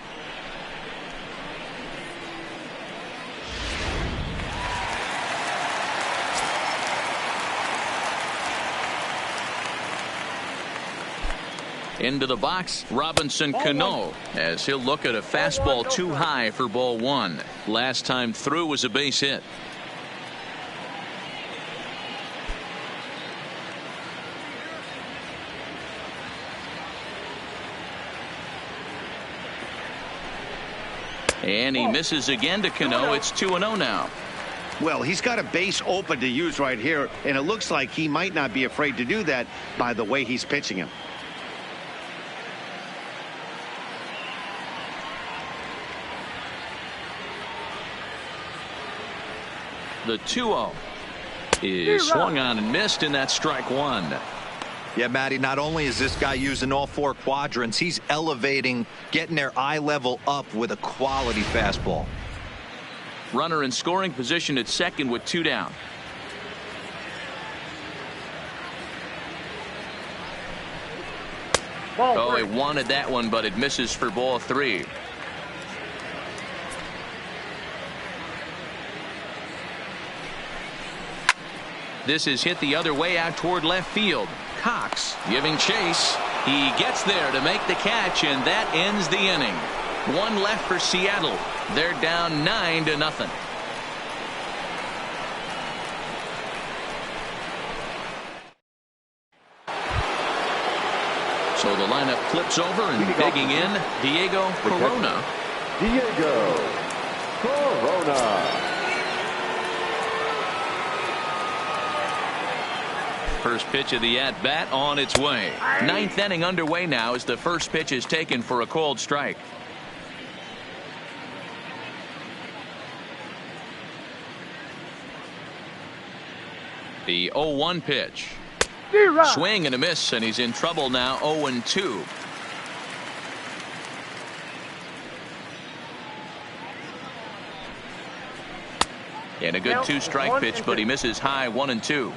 Into the box, Robinson Cano, as he'll look at a fastball too high for ball one. Last time through was a base hit. And he misses again to Cano. It's 2-0 now. Well, he's got a base open to use right here, and it looks like he might not be afraid to do that by the way he's pitching him. The 2-0 is swung on and missed, and that's strike one. Yeah, Matty, not only is this guy using all four quadrants, he's elevating, getting their eye level up with a quality fastball. Runner in scoring position at second with two down. Oh, he wanted that one, but it misses for ball three. This is hit the other way out toward left field. Cox giving chase. He gets there to make the catch, and that ends the inning. One left for Seattle. They're down 9-0. So the lineup flips over, and digging in, Diego Corona. Diego Corona. First pitch of the at-bat on its way. Ninth inning underway now as the first pitch is taken for a called strike. The 0-1 pitch. Swing and a miss, and he's in trouble now. 0-2. And a good two-strike pitch, but he misses high. 1-2.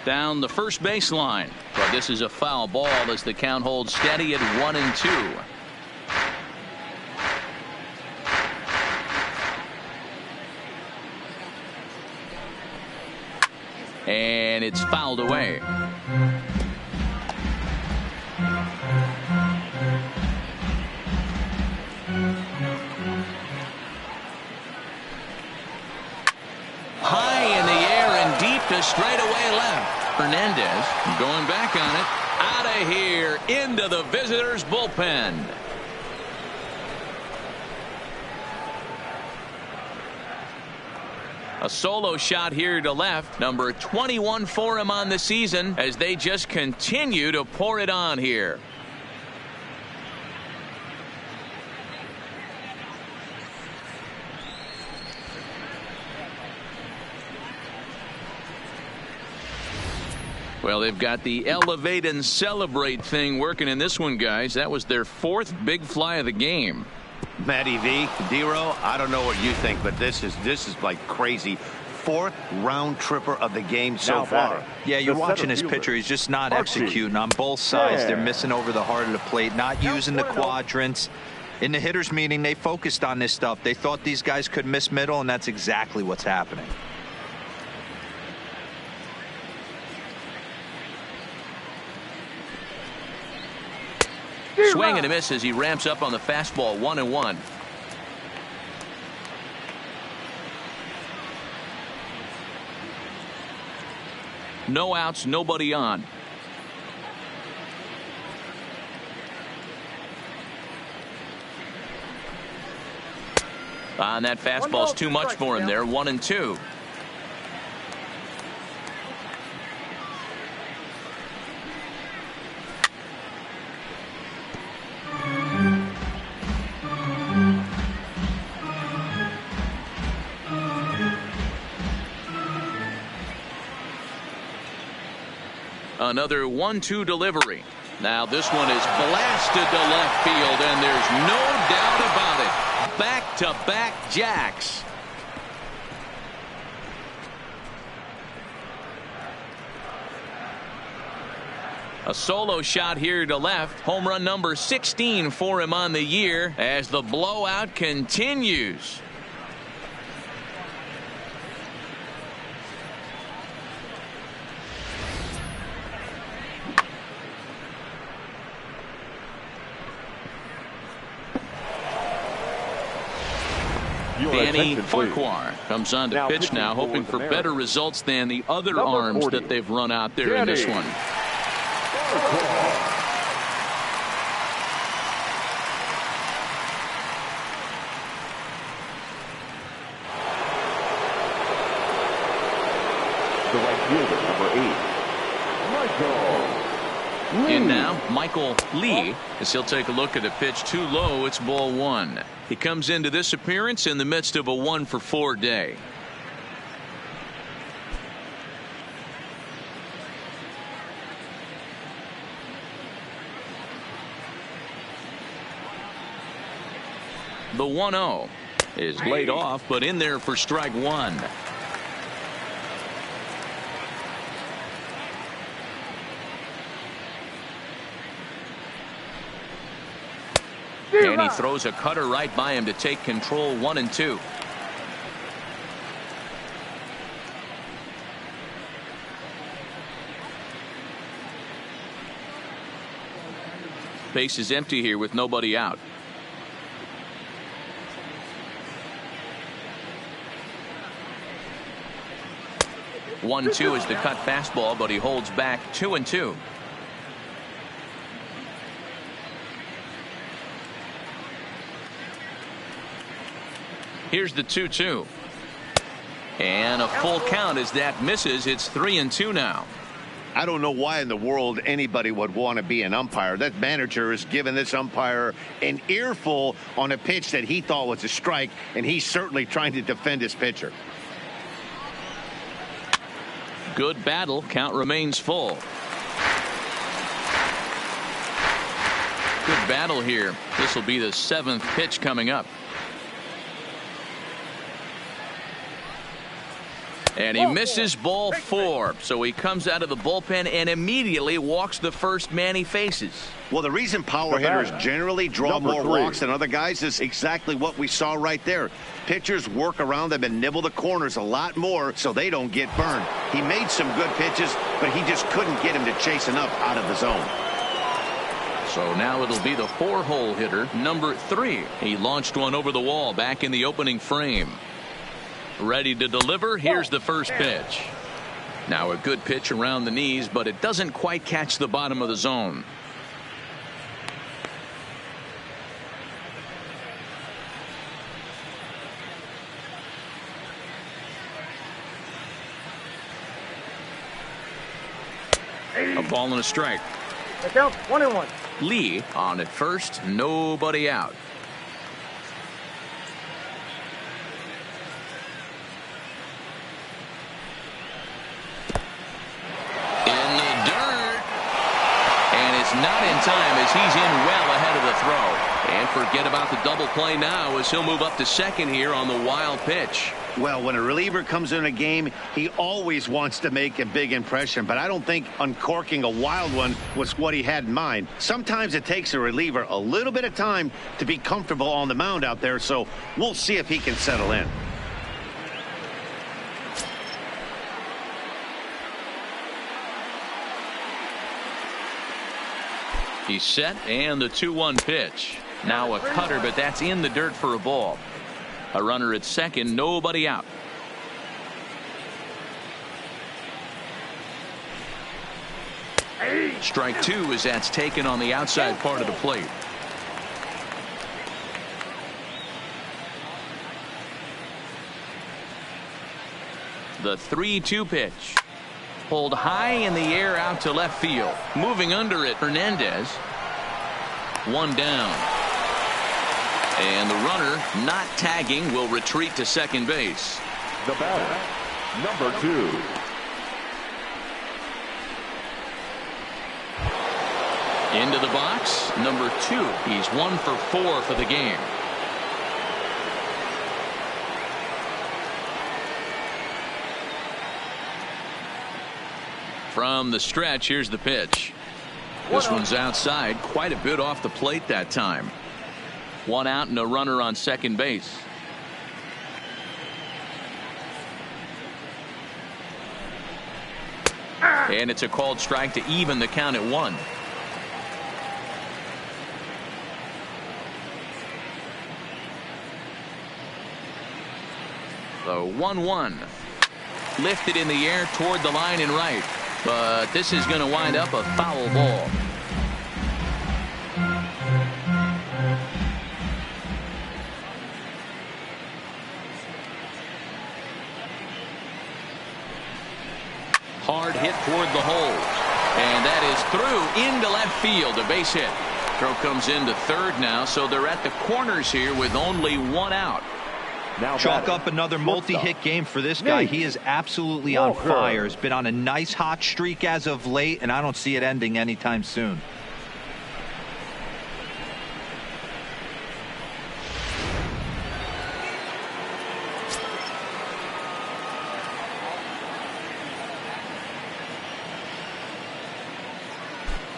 Down the first baseline, but this is a foul ball as the count holds steady at 1-2. And it's fouled away. High in the air and deep to straightaway left. Hernandez going back on it. Out of here into the visitors' bullpen. A solo shot here to left. Number 21 for him on the season as they just continue to pour it on here. Well, they've got the elevate and celebrate thing working in this one, guys. That was their fourth big fly of the game. Matty V, D-Row, I don't know what you think, but this is like crazy. Fourth round tripper of the game so far. Yeah, you're watching this pitcher. He's just not executing on both sides. They're missing over the heart of the plate, not using the quadrants. In the hitters meeting, they focused on this stuff. They thought these guys could miss middle, and that's exactly what's happening. Swing and a miss as he ramps up on the fastball. 1-1. No outs, nobody on. And that fastball's too much for him there. 1-2. Another 1-2 delivery. Now this one is blasted to left field, and there's no doubt about it. Back-to-back jacks. A solo shot here to left. Home run number 16 for him on the year as the blowout continues. Your Danny attention, please. Farquhar comes on to Now pitch pitching now, for hoping the for Mariners. better results than the other Number arms 40, that they've run out there in this Danny one. Farquhar. The right fielder, number 8, Michael Lee. In now, Michael Lee, as he'll take a look at a pitch too low. It's ball 1. He comes into this appearance in the midst of a 1-for-4 day. The 1-0 is laid off, but in there for strike 1. And he throws a cutter right by him to take control. 1-2. Base is empty here with nobody out. One-two is the cut fastball, but he holds back. 2-2. Here's the 2-2. And a full count as that misses. It's 3-2 now. I don't know why in the world anybody would want to be an umpire. That manager is giving this umpire an earful on a pitch that he thought was a strike, and he's certainly trying to defend his pitcher. Good battle. Count remains full. Good battle here. This will be the 7th pitch coming up. And he misses ball 4. So he comes out of the bullpen and immediately walks the first man he faces. Well, the reason power hitters generally draw Number more 3. walks than other guys is exactly what we saw right there. Pitchers work around them and nibble the corners a lot more so they don't get burned. He made some good pitches, but he just couldn't get him to chase enough out of the zone. So now it'll be the 4-hole hitter, number 3. He launched one over the wall back in the opening frame. Ready to deliver. Here's the first pitch. Now a good pitch around the knees, but it doesn't quite catch the bottom of the zone. A ball and a strike. The count 1-1. Lee on at first, nobody out. Not in time as he's in well ahead of the throw. And forget about the double play now as he'll move up to second here on the wild pitch. Well, when a reliever comes in a game, he always wants to make a big impression, but I don't think uncorking a wild one was what he had in mind. Sometimes it takes a reliever a little bit of time to be comfortable on the mound out there, so we'll see if he can settle in. He's set, and the 2-1 pitch. Now a cutter, but that's in the dirt for a ball. A runner at second, nobody out. Strike 2 as that's taken on the outside part of the plate. The 3-2 pitch. Pulled high in the air out to left field. Moving under it, Hernandez. One down. And the runner, not tagging, will retreat to second base. The batter, number 2. Into the box, number 2. He's 1 for 4 for the game. From the stretch, here's the pitch. This one's outside, quite a bit off the plate that time. 1 out and a runner on second base. And it's a called strike to even the count at 1. The 1-1. Lifted in the air toward the line and right. But this is going to wind up a foul ball. Hard hit toward the hole. And that is through into left field. A base hit. Throw comes into third now, so they're at the corners here with only one out. Now chalk up another multi-hit game for this guy. He is absolutely on fire. Has been on a nice hot streak as of late, and I don't see it ending anytime soon.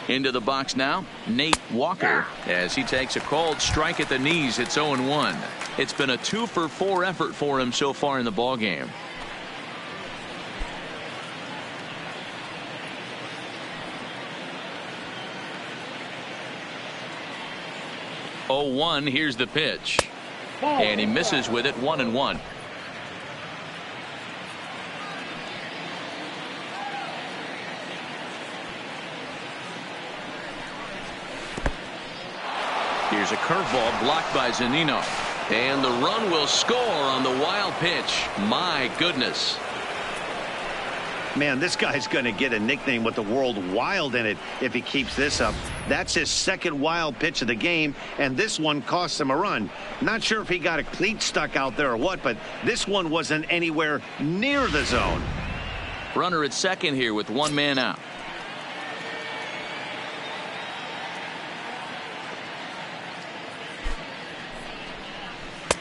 Into the box now, Nate Walker, as he takes a called strike at the knees. It's 0-1. It's been a 2-for-4 effort for him so far in the ballgame. Oh, 1. Here's the pitch, and he misses with it. 1-1. Here's a curveball blocked by Zunino. And the run will score on the wild pitch. My goodness. Man, this guy's going to get a nickname with the word wild in it if he keeps this up. That's his second wild pitch of the game, and this one cost him a run. Not sure if he got a cleat stuck out there or what, but this one wasn't anywhere near the zone. Runner at second here with one man out.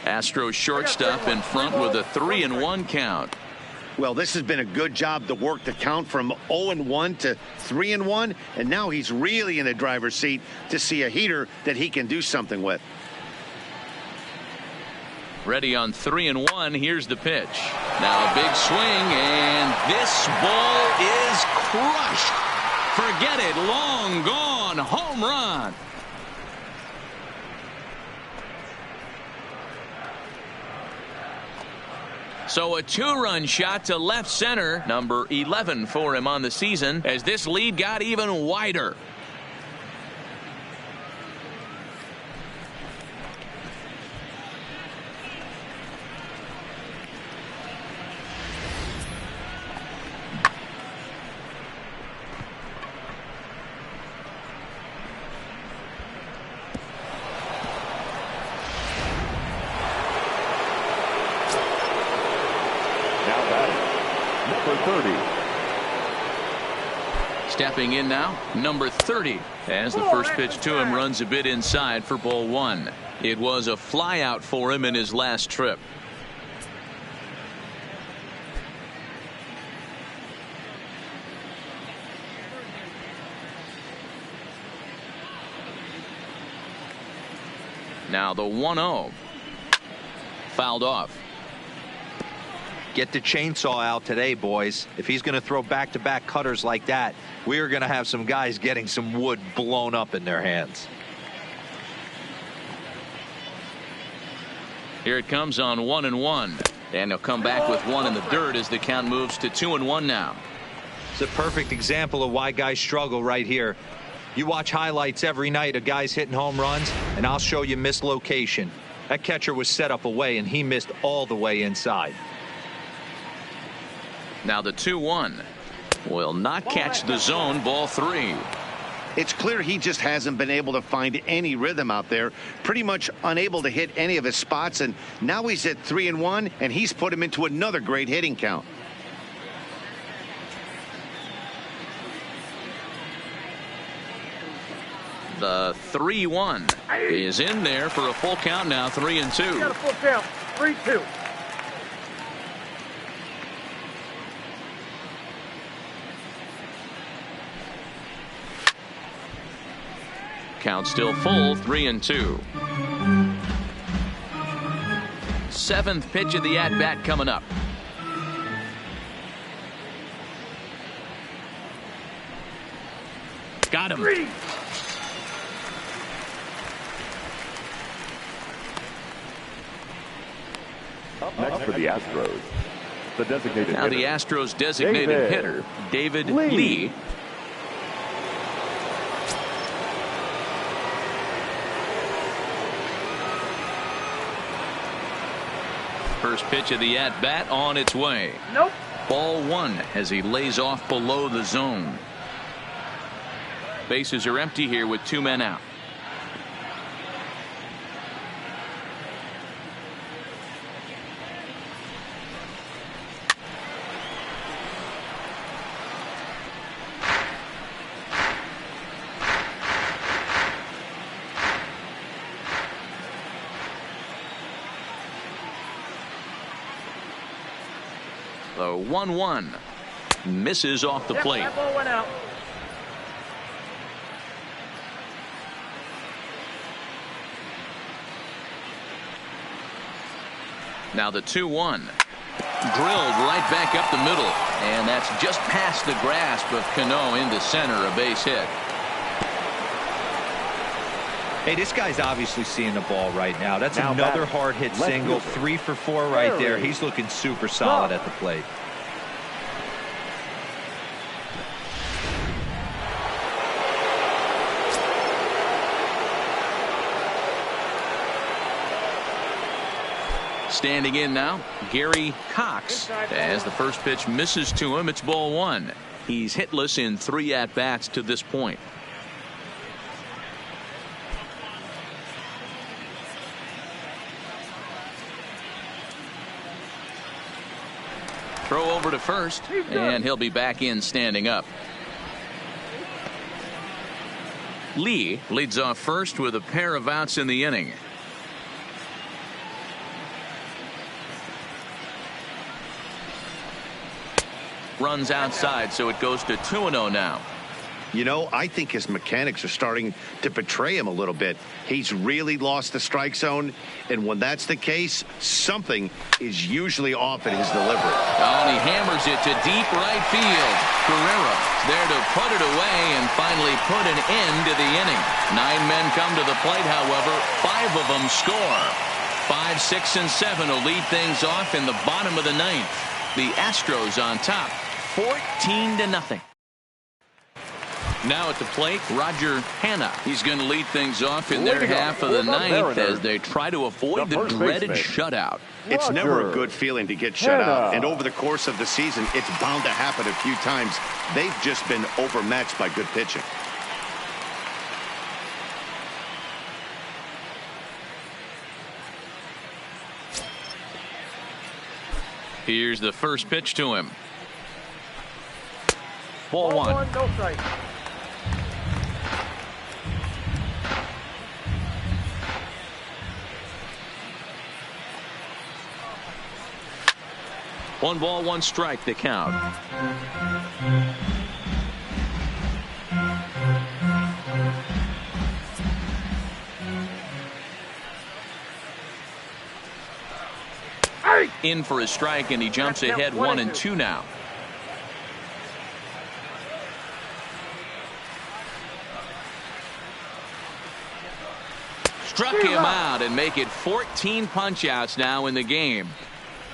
Astros shortstop in front with a 3-1 count. Well, this has been a good job to work the count from 0-1 to 3-1, and now he's really in the driver's seat to see a heater that he can do something with. Ready on 3-1. Here's the pitch. Now a big swing, and this ball is crushed. Forget it. Long gone. Home run. So a 2-run shot to left center, number 11 for him on the season, as this lead got even wider. Stepping in now, number 30, as the first pitch to him runs a bit inside for ball 1. It was a flyout for him in his last trip. Now the 1-0. Fouled off. Get the chainsaw out today, boys. If he's going to throw back-to-back cutters like that, we are going to have some guys getting some wood blown up in their hands. Here it comes on 1-1. And he'll come back with one in the dirt as the count moves to 2-1 now. It's a perfect example of why guys struggle right here. You watch highlights every night of guys hitting home runs, and I'll show you mislocation. That catcher was set up away, and he missed all the way inside. Now the 2-1 will not catch the zone. Ball 3. It's clear he just hasn't been able to find any rhythm out there. Pretty much unable to hit any of his spots, and now he's at 3-1, and he's put him into another great hitting count. The 3-1 is in there for a full count now. 3-2. Got a full count. 3-2. Count still full. 3-2. Seventh pitch of the at-bat coming up. Got him. 3. Up next for the Astros, the designated Now the hitter, Astros designated hitter, David Lee. First pitch of the at-bat on its way. Nope. Ball one as he lays off below the zone. Bases are empty here with 2 men out. The 1-1 misses off the plate. That ball went out. Now the 2-1 drilled right back up the middle, and that's just past the grasp of Cano into center, a base hit. Hey, this guy's obviously seeing the ball right now. That's Now another batting, hard hit left single. fielder. 3 for 4 right there. He's looking super solid at the plate. Standing in now, Gary Cox. As the first pitch misses to him, it's ball one. He's hitless in 3 at-bats to this point. Throw over to first, and he'll be back in standing up. Lee leads off first with a pair of outs in the inning. Runs outside, so it goes to 2-0 now. You know, I think his mechanics are starting to betray him a little bit. He's really lost the strike zone, and when that's the case, something is usually off in his delivery. Oh, and he hammers it to deep right field. Guerrero there to put it away and finally put an end to the inning. 9 men come to the plate, however. 5 of them score. 5, 6, and 7 will lead things off in the bottom of the 9th. The Astros on top, 14-0. Now at the plate, Roger Hanna. He's going to lead things off in their half of the 9th as they try to avoid the dreaded shutout. It's never a good feeling to get shut out, and over the course of the season, it's bound to happen a few times. They've just been overmatched by good pitching. Here's the first pitch to him. Ball one. No strike. One ball, one strike, the count. In for a strike, and he jumps ahead 1-2 now. Struck him out and make it 14 punch-outs now in the game.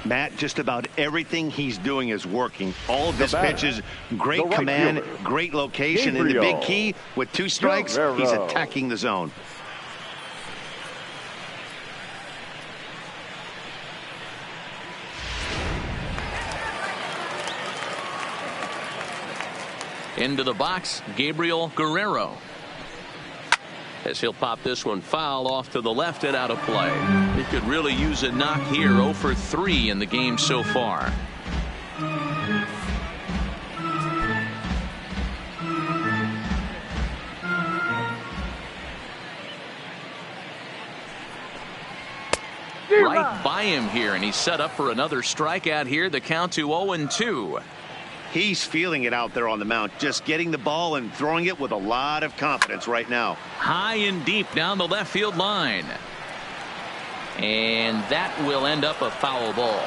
Matt, just about everything he's doing is working. All of his batter, pitches, great right command, fielder, great location, and the big key, with 2 strikes, Guerrero. he's attacking the zone. Into the box, Gabriel Guerrero. As he'll pop this one foul off to the left and out of play. He could really use a knock here. 0 for 3 in the game so far. Right by him here, and he's set up for another strikeout here. The count to 0-2. He's feeling it out there on the mound, just getting the ball and throwing it with a lot of confidence right now. High and deep down the left field line. And that will end up a foul ball.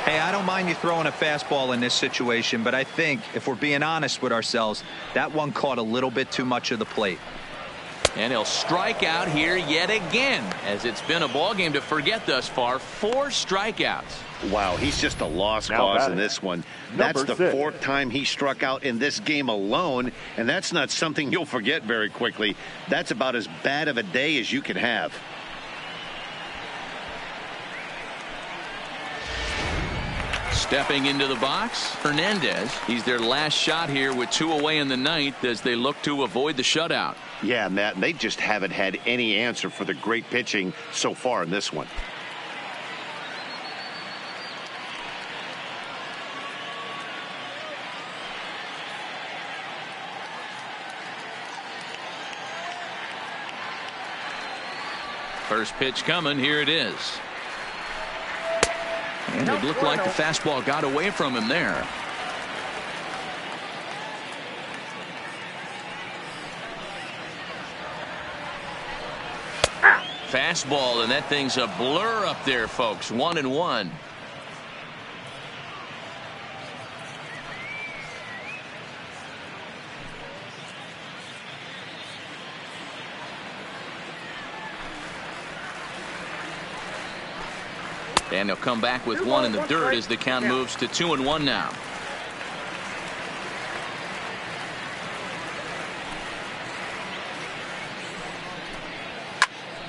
Hey, I don't mind you throwing a fastball in this situation, but I think if we're being honest with ourselves, that one caught a little bit too much of the plate. And he'll strike out here yet again, as it's been a ball game to forget thus far. 4 strikeouts. Wow, he's just a lost cause in this one. That's the 4th time he struck out in this game alone, and that's not something you'll forget very quickly. That's about as bad of a day as you can have. Stepping into the box, Hernandez. He's their last shot here with 2 away in the 9th as they look to avoid the shutout. Yeah, Matt, they just haven't had any answer for the great pitching so far in this one. First pitch coming. Here it is. And it looked like the fastball got away from him there. Fastball, and that thing's a blur up there, folks. 1-1. And he'll come back with 1 in the dirt as the count moves to 2-1 now.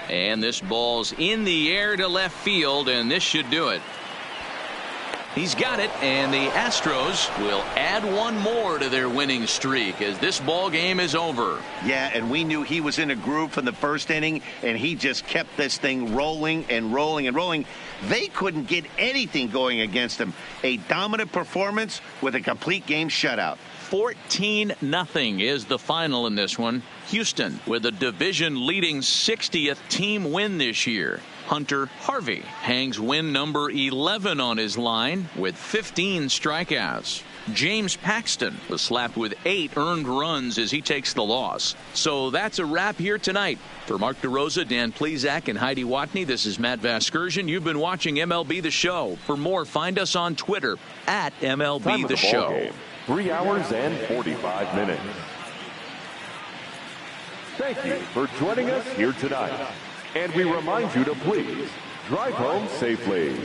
And this ball's in the air to left field, and this should do it. He's got it, and the Astros will add 1 more to their winning streak as this ball game is over. Yeah, and we knew he was in a groove from the first inning, and he just kept this thing rolling and rolling and rolling. They couldn't get anything going against him. A dominant performance with a complete game shutout. 14-0 is the final in this one. Houston with a division-leading 60th team win this year. Hunter Harvey hangs win number 11 on his line with 15 strikeouts. James Paxton was slapped with 8 earned runs as he takes the loss. So that's a wrap here tonight. For Mark DeRosa, Dan Plesac, and Heidi Watney, this is Matt Vasgersian. You've been watching MLB The Show. For more, find us on Twitter at MLB The Show. Game, 3 hours and 45 minutes. Thank you for joining us here tonight. And we remind you to please drive home safely.